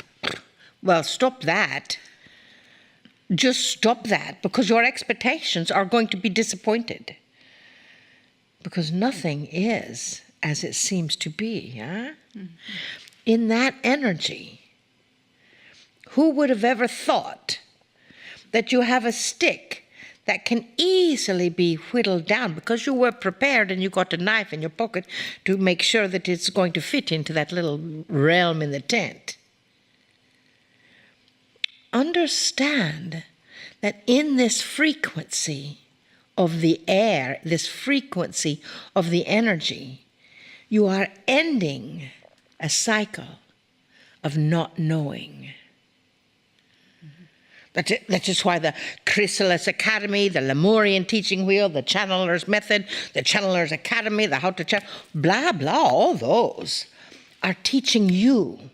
Speaker 3: well, stop that. Just stop that, because your expectations are going to be disappointed. Because nothing is as it seems to be. Huh? Mm-hmm. In that energy, who would have ever thought that you have a stick that can easily be whittled down because you were prepared and you got a knife in your pocket to make sure that it's going to fit into that little realm in the tent? Understand that in this frequency of the air, this frequency of the energy, you are ending a cycle of not knowing. That is why the Chrysalis Academy, the Lemurian Teaching Wheel, the Channeler's Method, the Channeler's Academy, the How to Channel, blah, blah, all those are teaching you,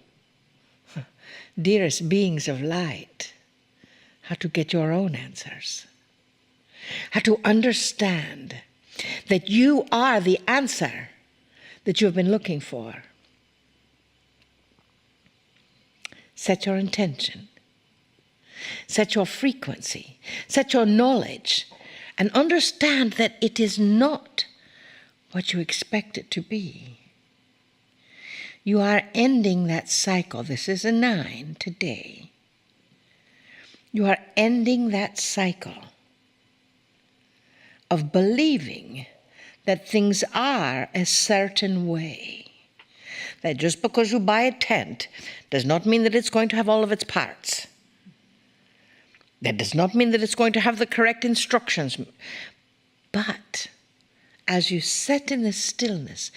Speaker 3: dearest beings of light, how to get your own answers, how to understand that you are the answer that you have been looking for. Set your intention. Set your frequency, set your knowledge, and understand that it is not what you expect it to be. You are ending that cycle. This is a 9 today. You are ending that cycle of believing that things are a certain way. That just because you buy a tent does not mean that it's going to have all of its parts. That does not mean that it's going to have the correct instructions. But as you sit in the stillness,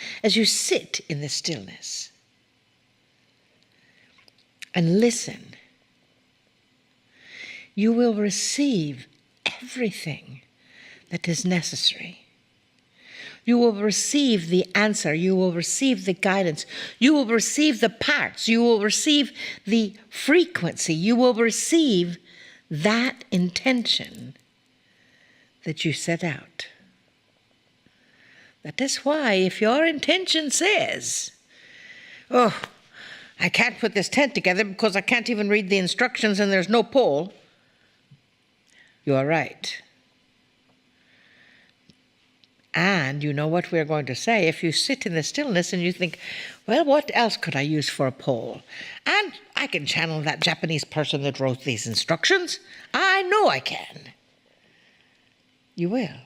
Speaker 3: and listen, you will receive everything that is necessary. You will receive the answer. You will receive the guidance. You will receive the parts. You will receive the frequency. You will receive that intention that you set out. That is why if your intention says, oh, I can't put this tent together because I can't even read the instructions and there's no pole, you are right. And you know what we're going to say. If you sit in the stillness and you think, well, what else could I use for a pole? And I can channel that Japanese person that wrote these instructions. I know I can. You will.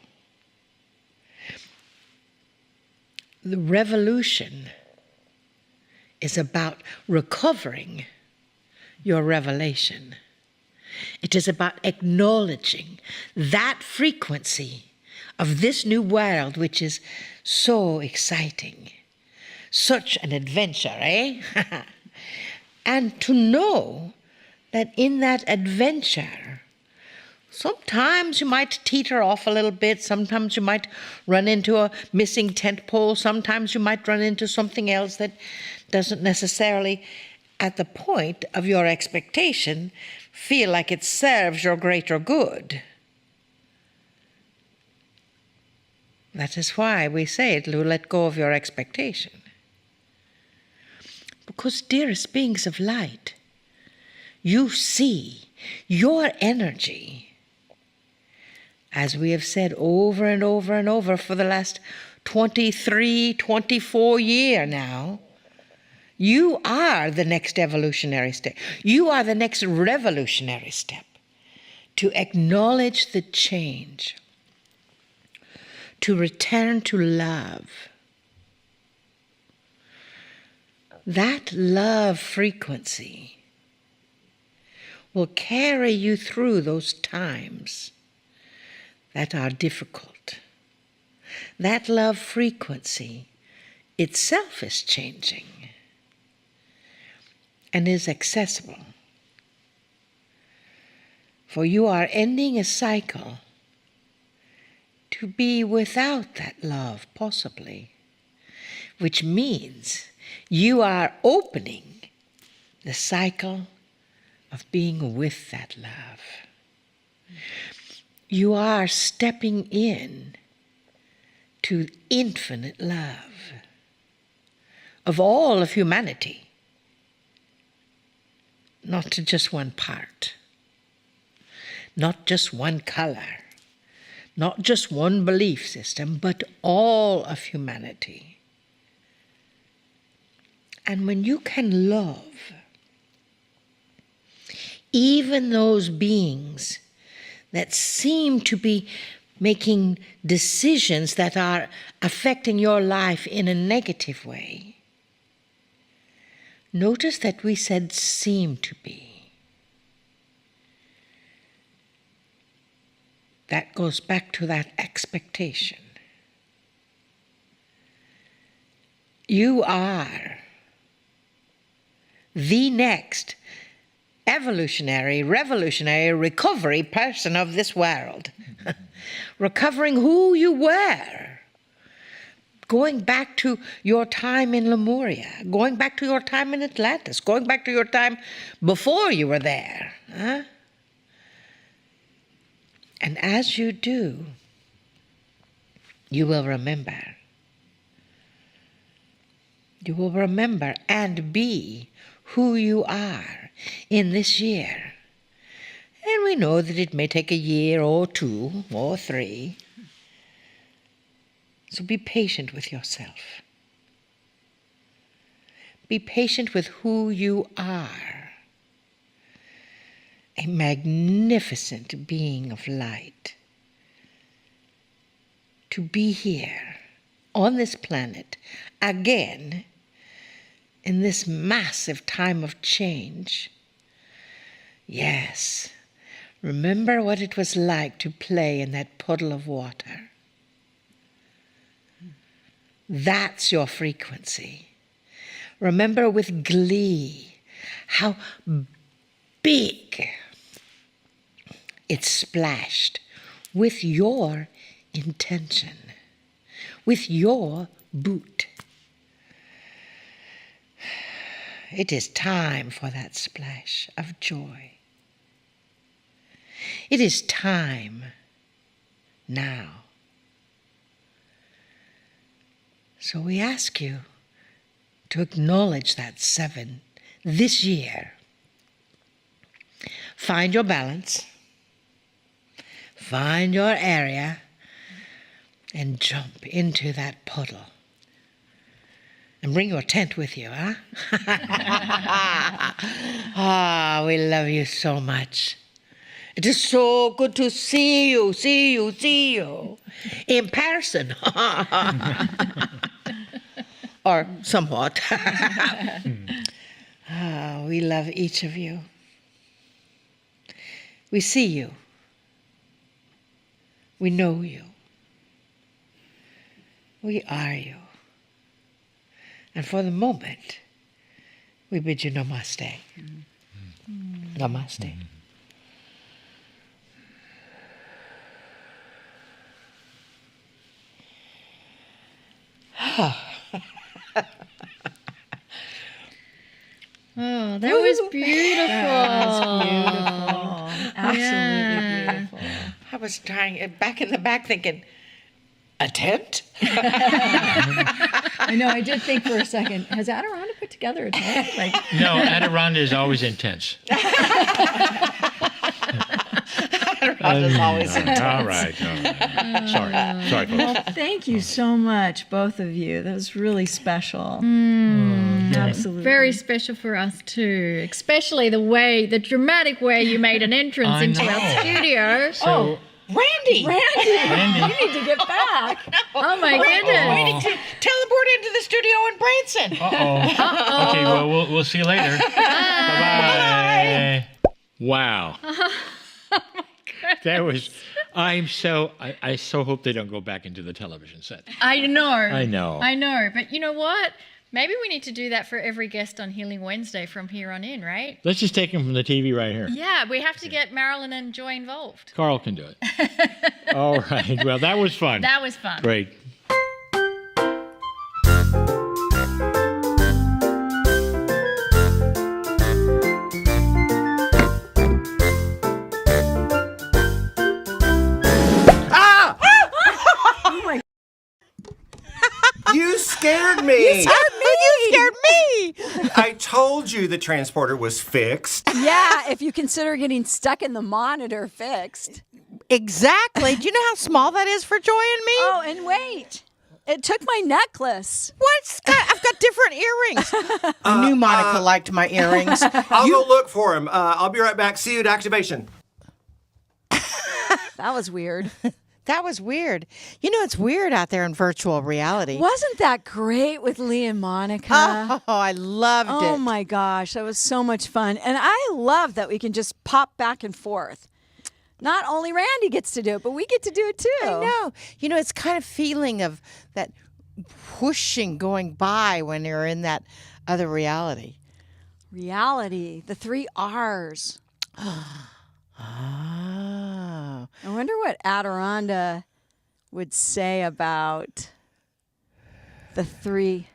Speaker 3: The revolution is about recovering your revelation. It is about acknowledging that frequency of this new world, which is so exciting. Such an adventure, eh? And to know that in that adventure, sometimes you might teeter off a little bit, sometimes you might run into a missing tent pole, sometimes you might run into something else that doesn't necessarily, at the point of your expectation, feel like it serves your greater good. That is why we say to let go of your expectation. Because, dearest beings of light, you see your energy, as we have said over and over and over for the last 23, 24 years now, you are the next evolutionary step. You are the next revolutionary step to acknowledge the change, to return to love. That love frequency will carry you through those times that are difficult. That love frequency itself is changing and is accessible. For you are ending a cycle to be without that love, possibly, which means you are opening the cycle of being with that love. You are stepping in to infinite love of all of humanity, not to just one part, not just one color, not just one belief system, but all of humanity. And when you can love even those beings that seem to be making decisions that are affecting your life in a negative way, notice that we said seem to be. That goes back to that expectation. You are the next evolutionary, revolutionary, recovery person of this world. Recovering who you were. Going back to your time in Lemuria, going back to your time in Atlantis, going back to your time before you were there. Huh? And as you do, you will remember. You will remember and be who you are in this year. And we know that it may take a year or two or three. So be patient with yourself. Be patient with who you are. A magnificent being of light. To be here on this planet again in this massive time of change. Yes, remember what it was like to play in that puddle of water. That's your frequency. Remember with glee how big it splashed with your intention, with your boot. It is time for that splash of joy. It is time now. So we ask you to acknowledge that 7 this year. Find your balance, find your area, and jump into that puddle. And bring your tent with you, huh? Ah, we love you so much. It is so good to see you in person. or somewhat. We love each of you. We see you. We know you. We are you. And for the moment, we bid you namaste. Namaste.
Speaker 5: Oh, that was beautiful.
Speaker 2: Absolutely beautiful.
Speaker 3: I was trying, back in the back thinking, a tent?
Speaker 2: I know. I did think for a second. Has Adironnda put together a tent? Like,
Speaker 6: No, Adironnda is always intense.
Speaker 3: Adironnda's always
Speaker 6: All right. Sorry, folks.
Speaker 2: well, thank you so much, both of you. That was really special. Absolutely.
Speaker 5: Very special for us too, especially the dramatic way you made an entrance
Speaker 6: I
Speaker 5: into
Speaker 6: know.
Speaker 5: our studio.
Speaker 6: So,
Speaker 3: Randy!
Speaker 2: Randy,
Speaker 6: Randy.
Speaker 2: you need to get back.
Speaker 5: Oh my goodness.
Speaker 3: Waiting to teleport into the studio in Branson.
Speaker 6: Okay, well, we'll see you later. Bye-bye. Wow. That was, I so hope they don't go back into the television set.
Speaker 5: I know.
Speaker 6: I know.
Speaker 5: But you know what? Maybe we need to do that for every guest on Healing Wednesday from here on in, right?
Speaker 6: Let's just take him from the TV right here.
Speaker 5: Yeah, we have to get Marilyn and Joy involved.
Speaker 6: Carl can do it. All right. Well, that was fun.
Speaker 5: That was fun.
Speaker 6: Great.
Speaker 4: You scared me.
Speaker 3: You scared me!
Speaker 4: I told you the transporter was fixed.
Speaker 2: Yeah, if you consider getting stuck in the monitor fixed.
Speaker 3: Exactly. Do you know how small that is for Joy and me?
Speaker 2: Oh, and wait. It took my necklace.
Speaker 3: What? I've got different earrings. I knew Monika liked my earrings.
Speaker 4: I'll go look for him. I'll be right back. See you at activation.
Speaker 2: That was weird.
Speaker 3: That was weird. You know, it's weird out there in virtual reality.
Speaker 2: Wasn't that great with Lee and Monika?
Speaker 3: Oh, I loved it.
Speaker 2: Oh my gosh, that was so much fun. And I love that we can just pop back and forth. Not only Randy gets to do it, but we get to do it too.
Speaker 3: I know. You know, it's kind of feeling of that whooshing going by when you're in that other reality.
Speaker 2: Reality, the 3 R's.
Speaker 3: Oh.
Speaker 2: I wonder what Adironnda would say about the 3.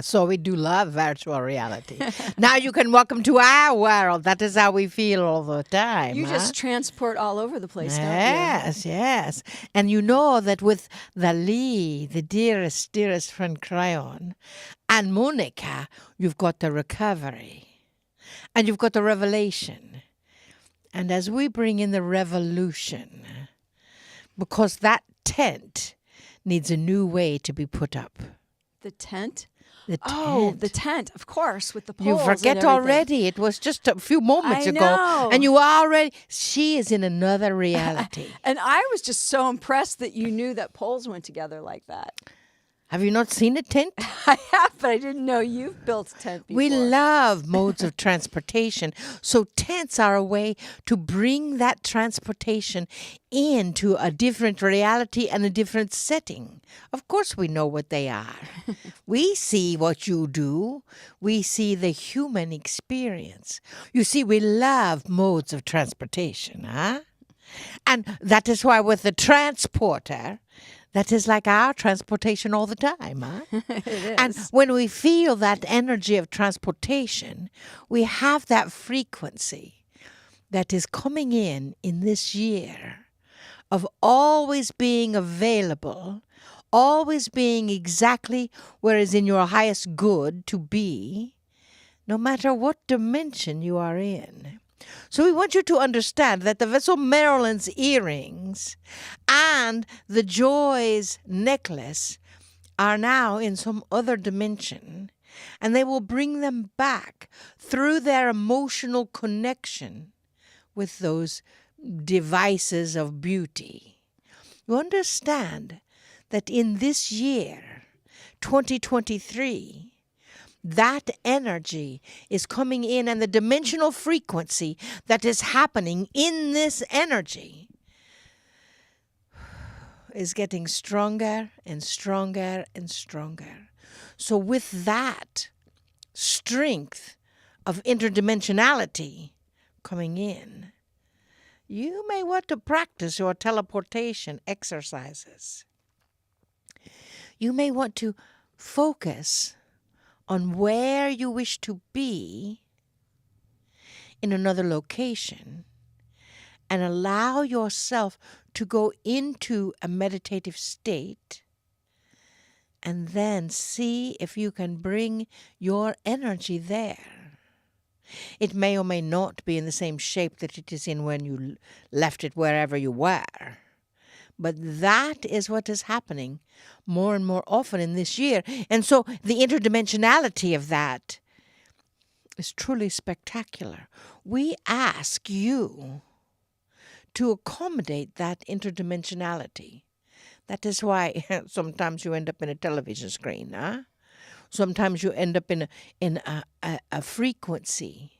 Speaker 3: So we do love virtual reality. Now you can welcome to our world. That is how we feel all the time.
Speaker 2: You
Speaker 3: huh?
Speaker 2: just transport all over the place, don't you?
Speaker 3: Yes. And you know that with the Lee, the dearest friend Kryon, and Monika, you've got the recovery. And you've got the revelation. And as we bring in the revolution, because that tent needs a new way to be put up.
Speaker 2: The tent?
Speaker 3: The
Speaker 2: Oh,
Speaker 3: tent.
Speaker 2: the tent, of course, with the poles.
Speaker 3: You
Speaker 2: and
Speaker 3: forget
Speaker 2: everything.
Speaker 3: already. It was just a few moments
Speaker 2: I
Speaker 3: ago.
Speaker 2: know.
Speaker 3: And you already, she is in another reality.
Speaker 2: And I was just so impressed that you knew that poles went together like that.
Speaker 3: Have you not seen a tent?
Speaker 2: I have, but I didn't know you've built a tent before.
Speaker 3: We love modes of transportation. So tents are a way to bring that transportation into a different reality and a different setting. Of course, we know what they are. We see what you do. We see the human experience. You see, we love modes of transportation, huh? And that is why with the transporter, that is like our transportation all the time, huh?
Speaker 2: It is.
Speaker 3: And when we feel that energy of transportation, we have that frequency that is coming in this year of always being available, always being exactly where is in your highest good to be, no matter what dimension you are in. So we want you to understand that the Joeaux and Marilyn's earrings and the Joy's necklace are now in some other dimension, and they will bring them back through their emotional connection with those devices of beauty. You understand that in this year, 2023, that energy is coming in, and the dimensional frequency that is happening in this energy is getting stronger and stronger and stronger. So with that strength of interdimensionality coming in, you may want to practice your teleportation exercises. You may want to focus on where you wish to be in another location and allow yourself to go into a meditative state, and then see if you can bring your energy there. It may or may not be in the same shape that it is in when you left it wherever you were. But that is what is happening more and more often in this year. And so the interdimensionality of that is truly spectacular. We ask you to accommodate that interdimensionality. That is why sometimes you end up in a television screen. Huh? Sometimes you end up in a frequency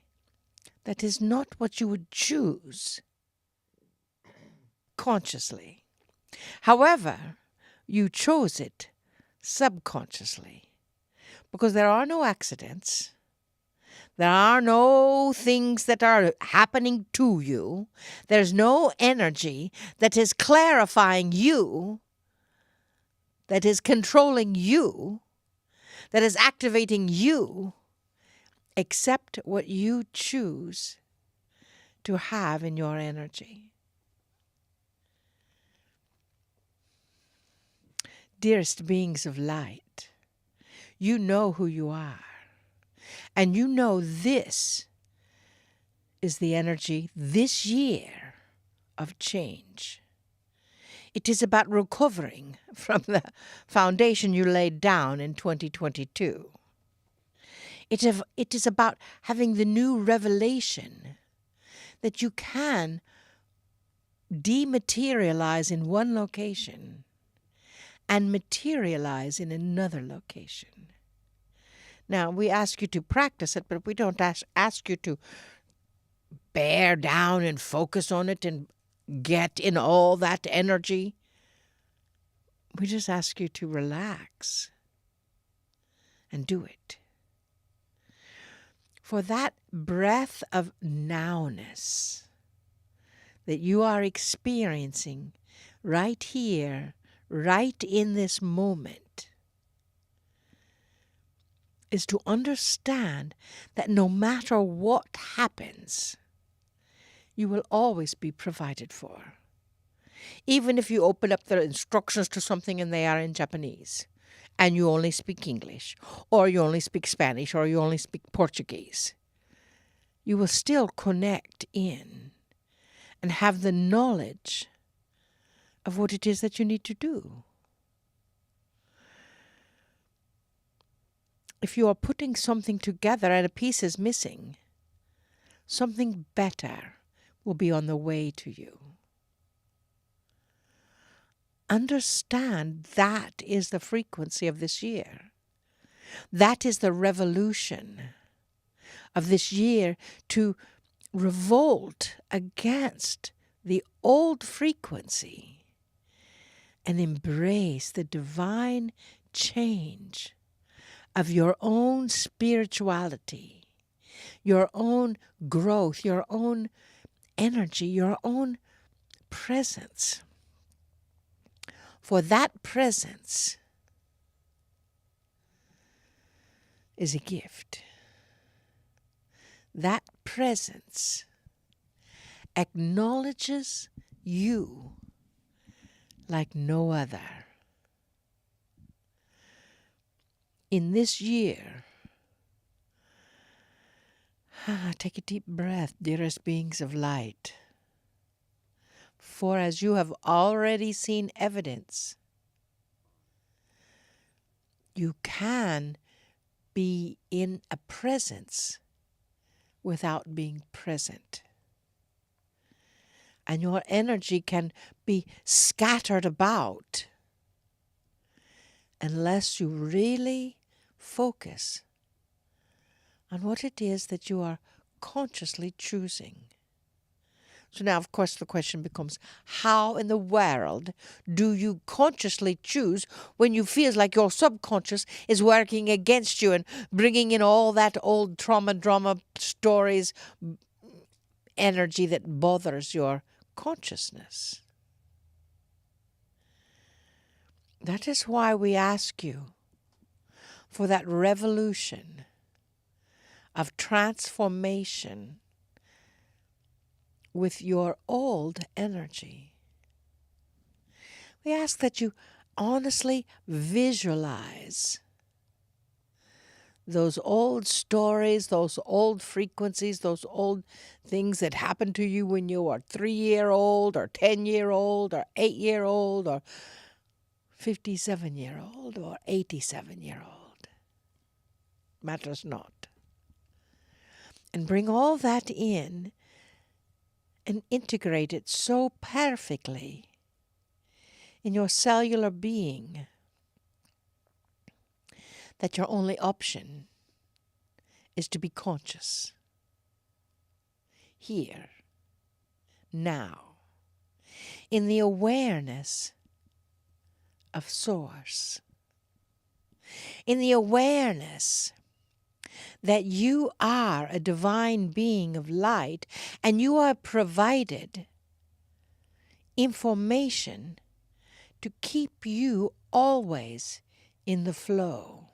Speaker 3: that is not what you would choose consciously. However, you chose it subconsciously, because there are no accidents. There are no things that are happening to you. There's no energy that is clarifying you, that is controlling you, that is activating you, except what you choose to have in your energy. Dearest beings of light, you know who you are. And you know this is the energy this year of change. It is about recovering from the foundation you laid down in 2022. It is about having the new revelation that you can dematerialize in one location and materialize in another location. Now, we ask you to practice it, but we don't ask you to bear down and focus on it and get in all that energy. We just ask you to relax and do it. For that breath of nowness that you are experiencing right here, right in this moment, is to understand that no matter what happens, you will always be provided for. Even if you open up the instructions to something and they are in Japanese, and you only speak English, or you only speak Spanish, or you only speak Portuguese, you will still connect in and have the knowledge of what it is that you need to do. If you are putting something together and a piece is missing, something better will be on the way to you. Understand that is the frequency of this year. That is the revolution of this year, to revolt against the old frequency and embrace the divine change of your own spirituality, your own growth, your own energy, your own presence. For that presence is a gift. That presence acknowledges you like no other. In this year, take a deep breath, dearest beings of light. For as you have already seen evidence, you can be in a presence without being present. and your energy can be scattered about unless you really focus on what it is that you are consciously choosing. So now, of course, the question becomes, how in the world do you consciously choose when you feel like your subconscious is working against you and bringing in all that old trauma, drama, stories, energy that bothers your consciousness? That is why we ask you for that revolution of transformation with your old energy. We ask that you honestly visualize those old stories, those old frequencies, those old things that happened to you when you were 3-year-old or 10-year-old or 8-year-old or 57-year-old or 87-year-old. Matters not. And bring all that in and integrate it so perfectly in your cellular being that your only option is to be conscious. Here, now, in the awareness of Source, in the awareness that you are a divine being of light and you are provided information to keep you always in the flow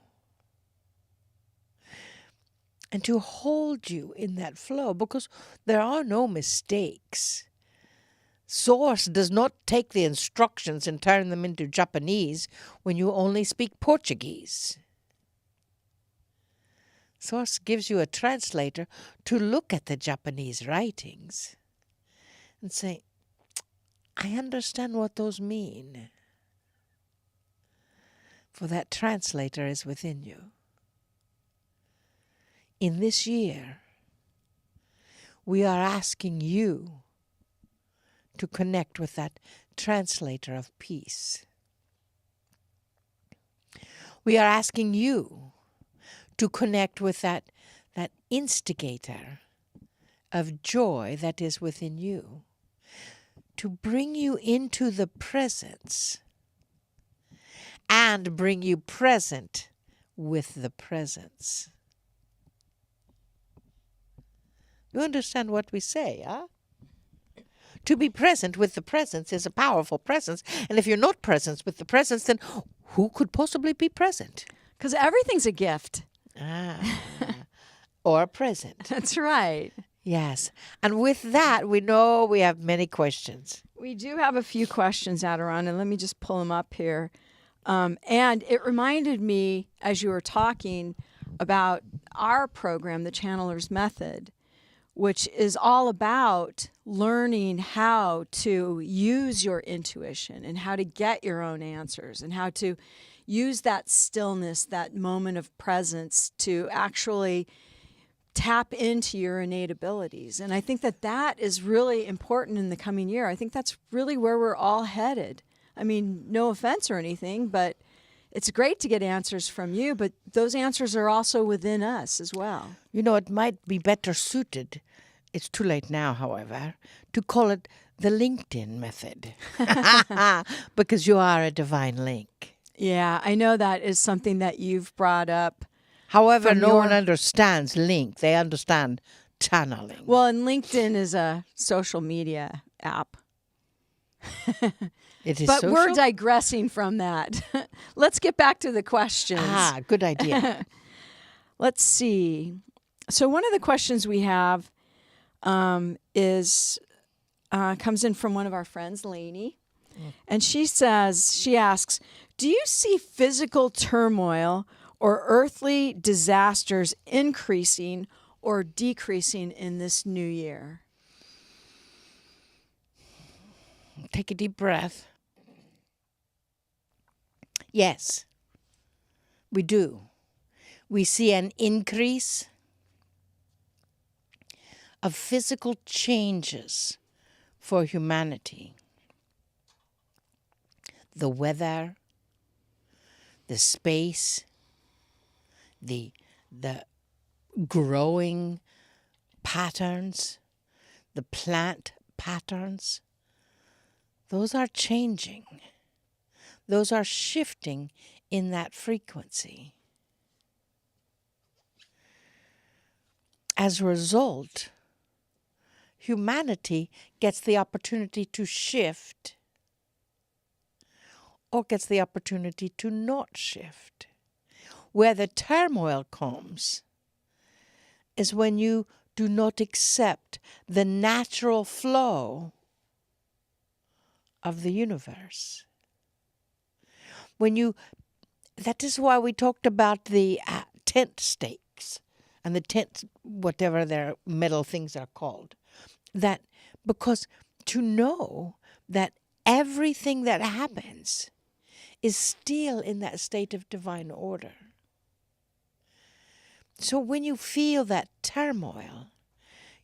Speaker 3: and to hold you in that flow, because there are no mistakes. Source does not take the instructions and turn them into Japanese when you only speak Portuguese. Source gives you a translator to look at the Japanese writings and say, I understand what those mean. For that translator is within you. In this year, we are asking you to connect with that translator of peace. We are asking you to connect with that instigator of joy that is within you, to bring you into the presence and bring you present with the presence. You understand what we say, huh? To be present with the presence is a powerful presence, and if you're not present with the presence, then who could possibly be present?
Speaker 2: Because everything's a gift.
Speaker 3: Or present.
Speaker 2: That's right.
Speaker 3: Yes. And with that, we know we have many questions.
Speaker 2: We do have a few questions, Adironnda. Let me just pull them up here. And it reminded me, as you were talking, about our program, the Channeler's Method, which is all about learning how to use your intuition and how to get your own answers and how to use that stillness, that moment of presence to actually tap into your innate abilities. And I think that that is really important in the coming year. I think that's really where we're all headed. I mean, no offense or anything, but it's great to get answers from you, but those answers are also within us as well.
Speaker 3: You know, it might be better suited, it's too late now, however, to call it the LinkedIn method. Because you are a divine link.
Speaker 2: Yeah, I know that is something that you've brought up.
Speaker 3: However, no one understands link. They understand channeling.
Speaker 2: Well, and LinkedIn is a social media app.
Speaker 3: It is
Speaker 2: but
Speaker 3: social?
Speaker 2: we're digressing from that. Let's get back to the questions.
Speaker 3: Good idea.
Speaker 2: Let's see. So one of the questions we have comes in from one of our friends, Lainey. And she asks, do you see physical turmoil or earthly disasters increasing or decreasing in this new year?
Speaker 3: Take a deep breath. Yes, we do. We see an increase of physical changes for humanity. The weather, the space, the growing patterns, the plant patterns, those are changing. Those are shifting in that frequency. As a result, humanity gets the opportunity to shift or gets the opportunity to not shift. Where the turmoil comes is when you do not accept the natural flow of the universe. That is why we talked about the tent stakes and the tent, whatever their metal things are called. That because to know that everything that happens is still in that state of divine order. So when you feel that turmoil,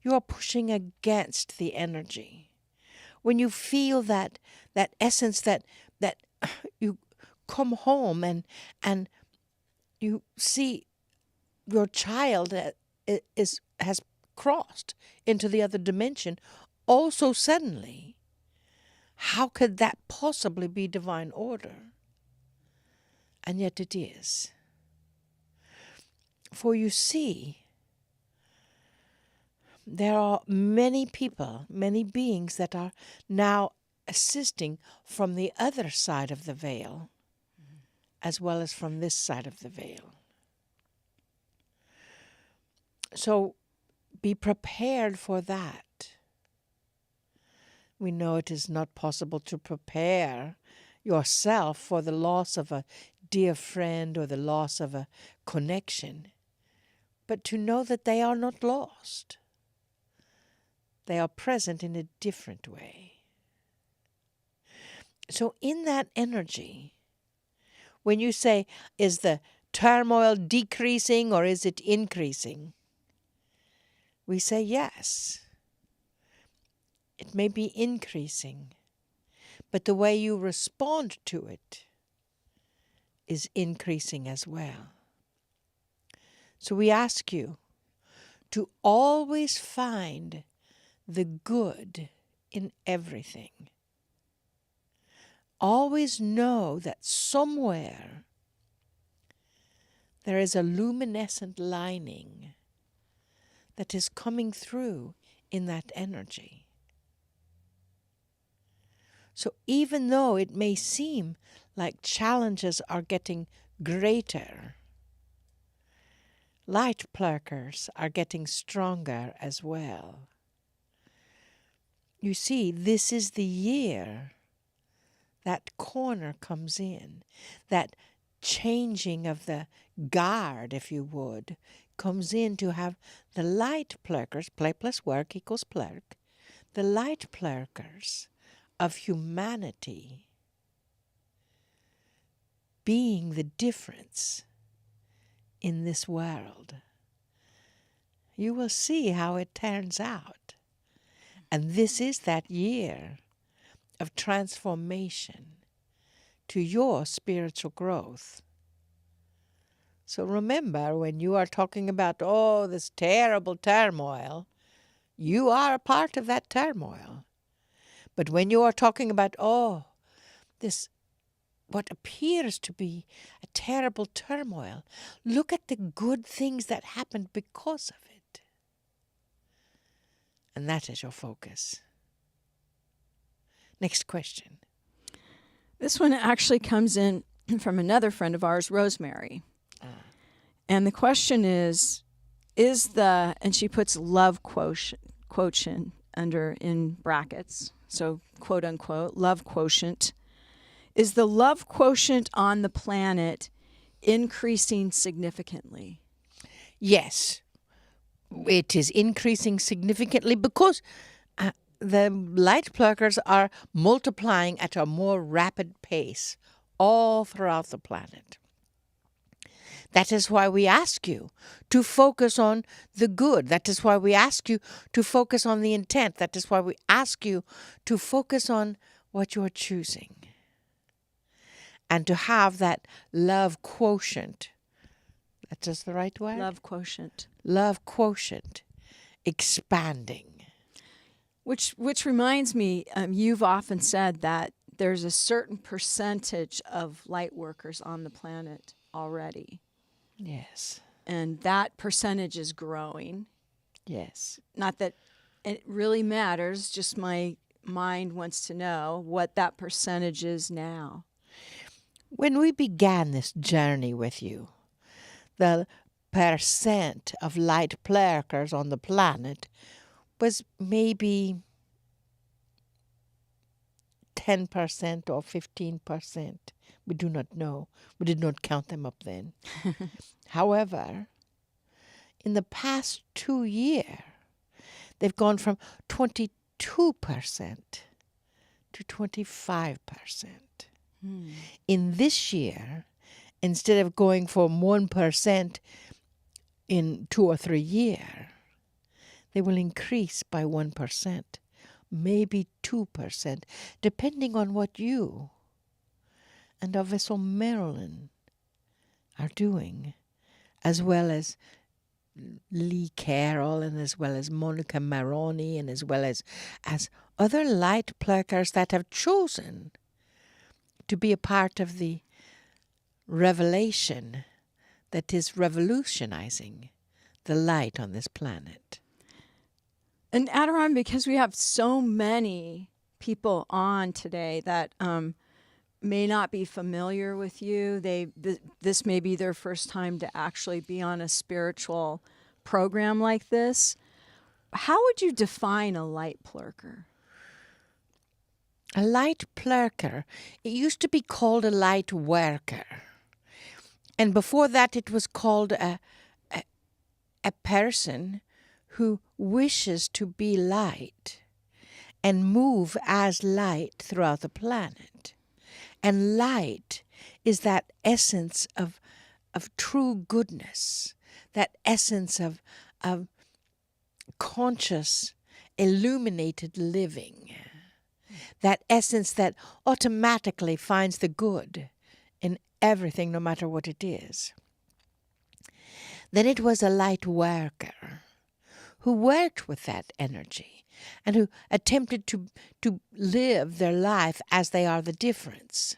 Speaker 3: you are pushing against the energy. When you feel that essence that you come home and you see your child has crossed into the other dimension, also suddenly, how could that possibly be divine order? And yet it is. For you see, there are many people, many beings that are now assisting from the other side of the veil, as well as from this side of the veil. So be prepared for that. We know it is not possible to prepare yourself for the loss of a dear friend or the loss of a connection, but to know that they are not lost. They are present in a different way. So in that energy, when you say, is the turmoil decreasing or is it increasing? We say yes. It may be increasing, but the way you respond to it is increasing as well. So we ask you to always find the good in everything. Always know that somewhere there is a luminescent lining that is coming through in that energy. So even though it may seem like challenges are getting greater, light pluckers are getting stronger as well. You see, this is the year that corner comes in, that changing of the guard, if you would, comes in to have the light pluckers, play plus work equals plurk, the light pluckers of humanity being the difference in this world. You will see how it turns out. And this is that year of transformation to your spiritual growth. So remember, when you are talking about, this terrible turmoil, you are a part of that turmoil. But when you are talking about, this what appears to be a terrible turmoil, look at the good things that happened because of it. And that is your focus. Next question.
Speaker 2: This one actually comes in from another friend of ours, Rosemary. And the question is and she puts love quotient under in brackets, so quote unquote, love quotient. Is the love quotient on the planet increasing significantly?
Speaker 3: Yes, it is increasing significantly because the light pluckers are multiplying at a more rapid pace all throughout the planet. That is why we ask you to focus on the good. That is why we ask you to focus on the intent. That is why we ask you to focus on what you are choosing. And to have that love quotient. That is the right word?
Speaker 2: Love quotient.
Speaker 3: Love quotient expanding.
Speaker 2: Which reminds me, you've often said that there's a certain percentage of light workers on the planet already.
Speaker 3: Yes.
Speaker 2: And that percentage is growing.
Speaker 3: Yes.
Speaker 2: Not that it really matters, just my mind wants to know what that percentage is now.
Speaker 3: When we began this journey with you, the percent of light workers on the planet was maybe 10% or 15%. We do not know. We did not count them up then. However, in the past 2 years, they've gone from 22% to 25%. In this year, instead of going from 1% in 2 or 3 years, they will increase by 1%, maybe 2%, depending on what you and Joeaux and Marilyn are doing, as well as Carroll, and as well as Monika Muranyi, and as well as other light pluckers that have chosen to be a part of the revelation that is revolutionizing the light on this planet.
Speaker 2: And Adironnda, because we have so many people on today that may not be familiar with you, this may be their first time to actually be on a spiritual program like this. How would you define a light plurker?
Speaker 3: A light plurker, it used to be called a light worker. And before that it was called a person who wishes to be light and move as light throughout the planet. And light is that essence of true goodness, that essence of conscious, illuminated living, that essence that automatically finds the good in everything, no matter what it is. Then it was a light worker who worked with that energy and who attempted to live their life as they are the difference.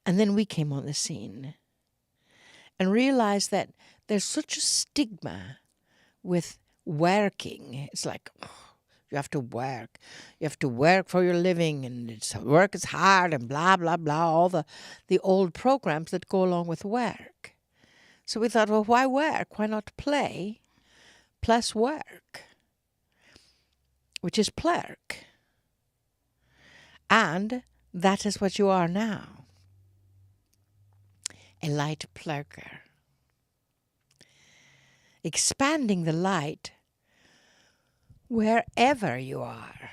Speaker 3: And then we came on the scene and realized that there's such a stigma with working. It's like, you have to work. You have to work for your living, and work is hard, and blah, blah, blah, all the old programs that go along with work. So we thought, well, why work? Why not play plus work, which is plurk. And that is what you are now, a light plurker. Expanding the light wherever you are.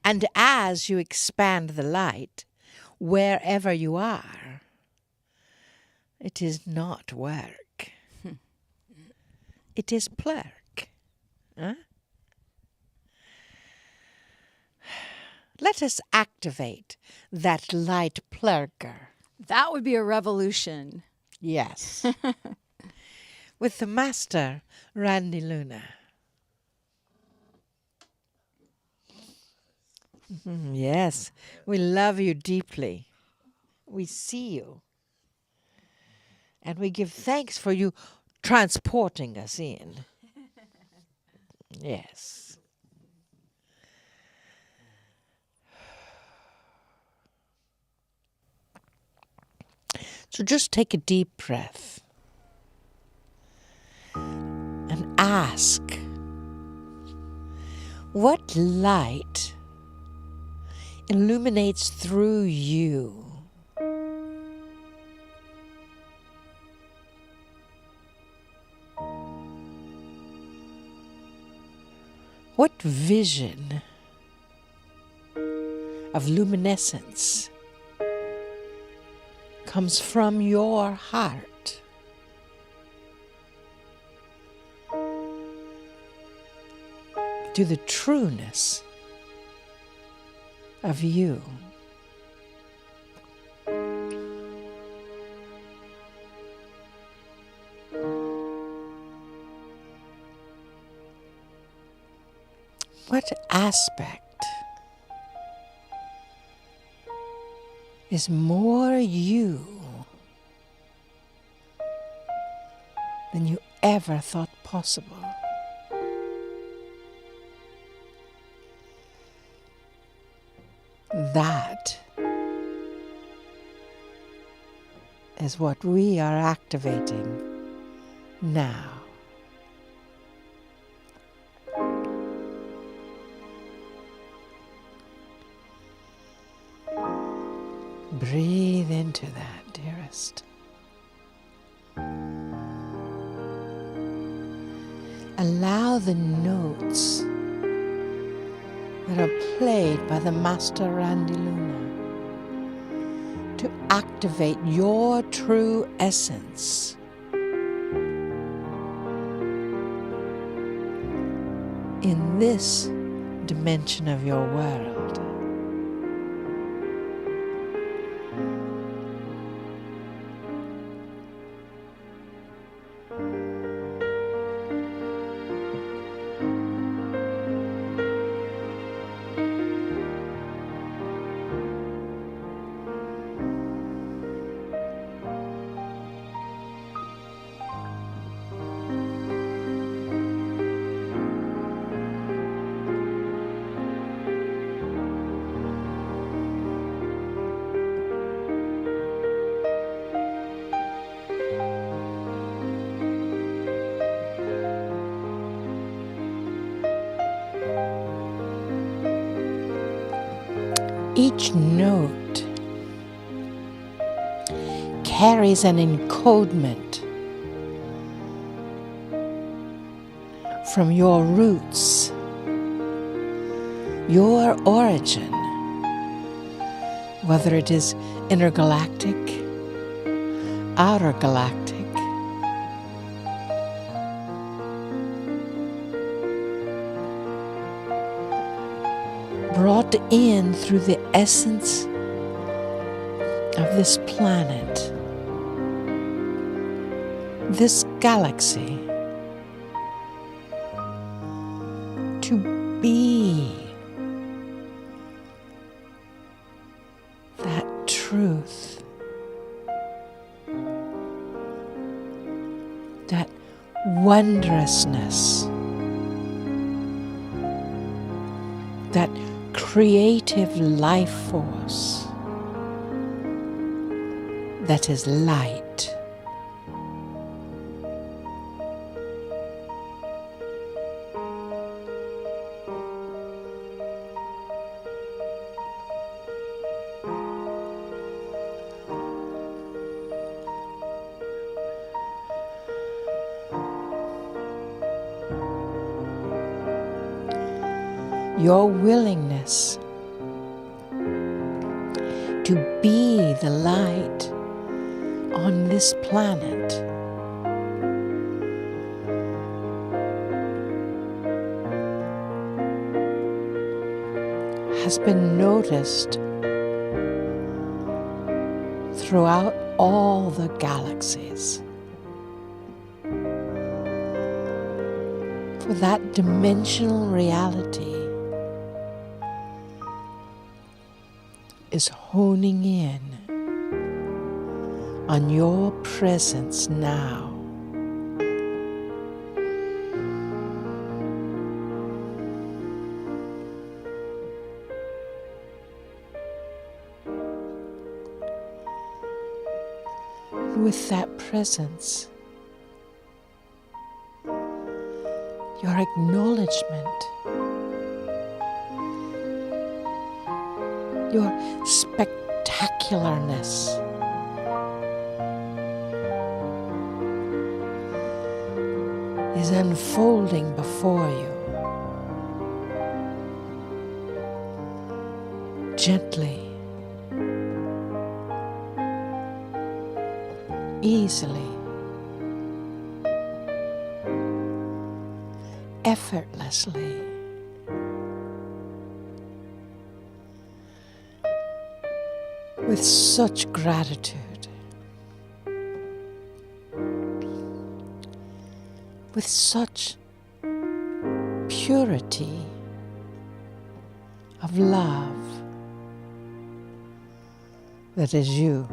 Speaker 3: And as you expand the light wherever you are, it is not work. It is plurk. Huh? Let us activate that light plurker.
Speaker 2: That would be a revolution.
Speaker 3: Yes. With the master, Randy Luna. Yes, we love you deeply. We see you. And we give thanks for you transporting us in. Yes. So just take a deep breath and ask, what light illuminates through you? What vision of luminescence comes from your heart. To the trueness of you. What aspect is more you than you ever thought possible? That is what we are activating now. Breathe into that, dearest. Allow the notes that are played by the Master Randiluna to activate your true essence. In this dimension of your world. Each note carries an encodement from your roots, your origin, whether it is intergalactic, outer galactic, brought in through the essence of this planet, this galaxy, to be that truth, that wondrousness, that creative life force that is light. Your willingness to be the light on this planet has been noticed throughout all the galaxies. For that dimensional reality is honing in on your presence now. With that presence, your acknowledgement, your spectacularness, is unfolding before you, gently, easily, effortlessly. With such gratitude, with such purity of love that is you.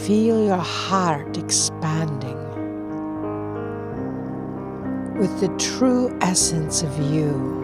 Speaker 3: Feel your heart expanding with the true essence of you.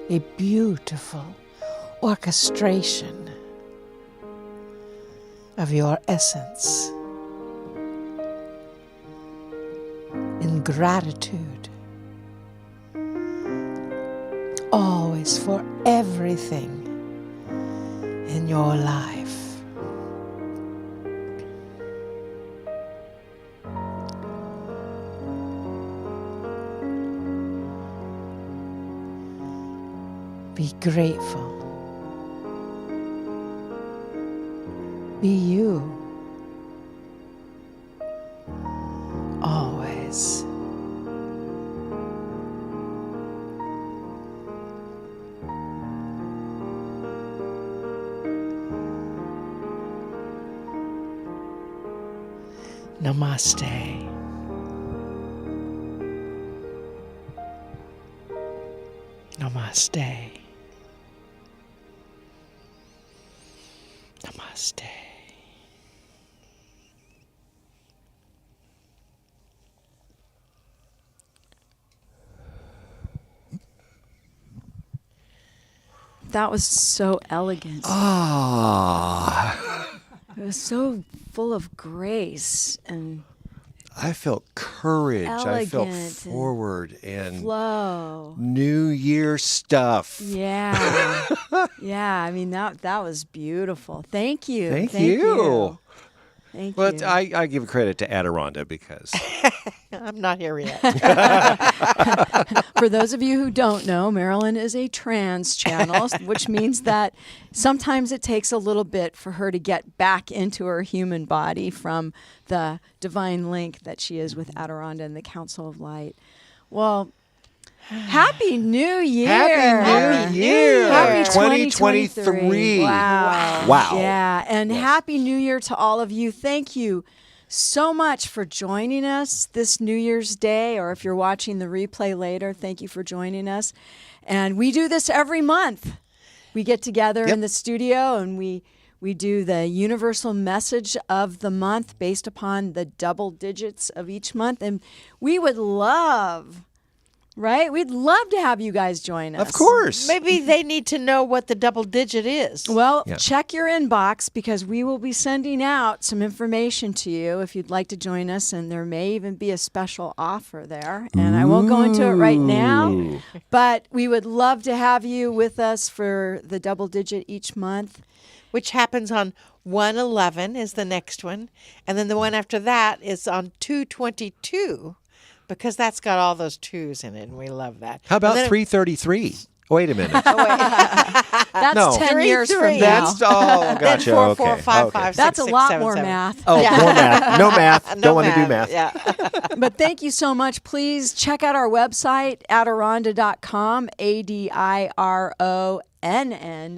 Speaker 3: A beautiful orchestration of your essence in gratitude, always for everything in your life. Be grateful. Be you. Always. Namaste. Namaste. Namaste.
Speaker 2: That was so elegant.
Speaker 4: Ah,
Speaker 2: It was so full of grace and
Speaker 4: I felt courage. I felt
Speaker 2: Elegant and
Speaker 4: forward and
Speaker 2: flow.
Speaker 4: New Year stuff.
Speaker 2: Yeah. Yeah, I mean that was beautiful. Thank you.
Speaker 4: Thank you.
Speaker 2: Thank
Speaker 4: But
Speaker 2: you.
Speaker 4: I give credit to Adironnda because
Speaker 3: I'm not here yet.
Speaker 2: For those of you who don't know, Marilyn is a trans channel, which means that sometimes it takes a little bit for her to get back into her human body from the divine link that she is with Adironnda and the Council of Light. Well, Happy New Year.
Speaker 4: Happy New Year.
Speaker 2: Happy
Speaker 4: 2023.
Speaker 2: Wow.
Speaker 4: Wow.
Speaker 2: Yeah, and
Speaker 4: Yes.
Speaker 2: Happy New Year to all of you. Thank you so much for joining us this New Year's Day, or if you're watching the replay later, thank you for joining us. And we do this every month. We get together in the studio and we do the universal message of the month based upon the double digits of each month. And we would love, right? We'd love to have you guys join us.
Speaker 4: of course.
Speaker 3: Maybe they need to know what the double digit is.
Speaker 2: Well,
Speaker 4: Yeah.
Speaker 2: check your inbox because we will be sending out some information to you if you'd like to join us, and there may even be a special offer there. And I won't go into it right now, but we would love to have you with us for the double digit each month.
Speaker 3: Which happens on 1/11 is the next one. And then the one after that is on 2/22 because that's got all those twos in it, and we love that.
Speaker 4: How
Speaker 3: And
Speaker 4: about
Speaker 3: then
Speaker 4: 333? Wait a minute.
Speaker 2: That's
Speaker 4: No.
Speaker 2: 10
Speaker 3: 3,
Speaker 2: years
Speaker 3: 3.
Speaker 2: from now.
Speaker 4: That's
Speaker 3: Then
Speaker 4: gotcha.
Speaker 3: 4,
Speaker 4: Okay.
Speaker 3: 4, 5,
Speaker 4: Okay.
Speaker 3: 5,
Speaker 2: That's
Speaker 3: 6,
Speaker 2: a lot
Speaker 3: 7,
Speaker 2: more
Speaker 3: 7.
Speaker 2: math.
Speaker 4: Oh, more math. No math.
Speaker 3: No
Speaker 4: Don't want to do math.
Speaker 3: Yeah.
Speaker 2: But thank you so much. Please check out our website, Adironnda.com,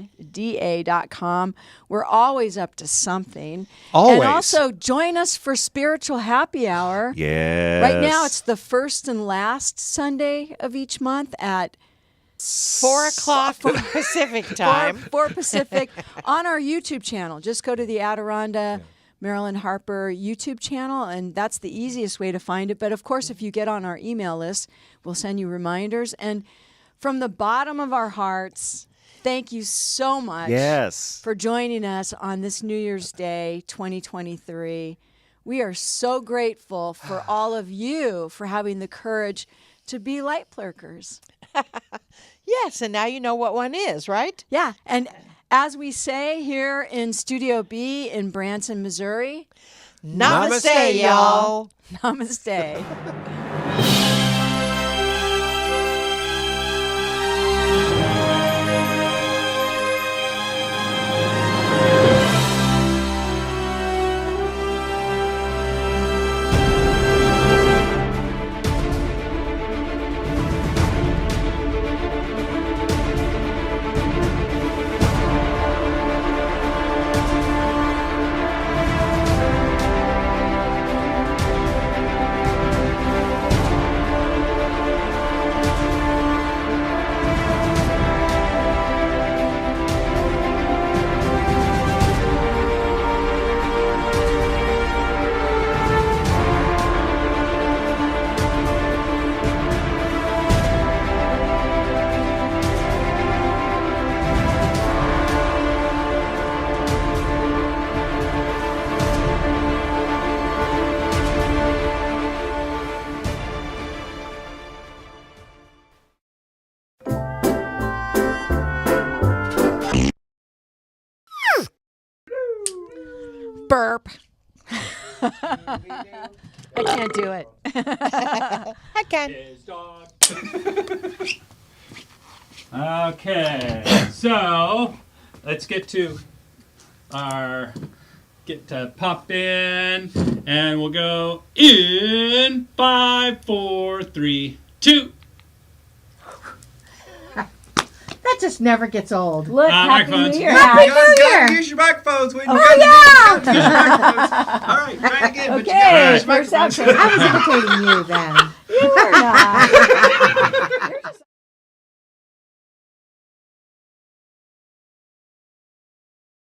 Speaker 2: ADIRONNDA.com. We're always up to something.
Speaker 4: Always.
Speaker 2: And also join us for Spiritual Happy Hour.
Speaker 4: Yes.
Speaker 2: Right now, it's the first and last Sunday of each month at
Speaker 3: 4 o'clock Pacific time.
Speaker 2: 4 Pacific on our YouTube channel. Just go to the Adironnda Marilyn Harper YouTube channel, and that's the easiest way to find it. But of course, if you get on our email list, we'll send you reminders. And from the bottom of our hearts, thank you so much
Speaker 4: Yes.
Speaker 2: for joining us on this New Year's Day 2023. We are so grateful for all of you for having the courage to be light plurkers.
Speaker 3: Yes, and now you know what one is, right?
Speaker 2: Yeah, and as we say here in Studio B in Branson, Missouri,
Speaker 3: Namaste, y'all.
Speaker 2: namaste. Burp. I can't do it.
Speaker 3: I can.
Speaker 1: Okay, so let's get popped in, and we'll go in 5, 4, 3, 2.
Speaker 3: That just never gets old.
Speaker 2: Look, Happy
Speaker 1: microphones.
Speaker 2: New Year.
Speaker 1: You guys
Speaker 3: Year.
Speaker 1: gotta use your microphones. When you guys use your microphones. All right, try it again. But you gotta
Speaker 2: Okay,
Speaker 1: use your
Speaker 2: first
Speaker 1: microphones.
Speaker 2: up.
Speaker 3: I was imitating you then.
Speaker 2: You are not.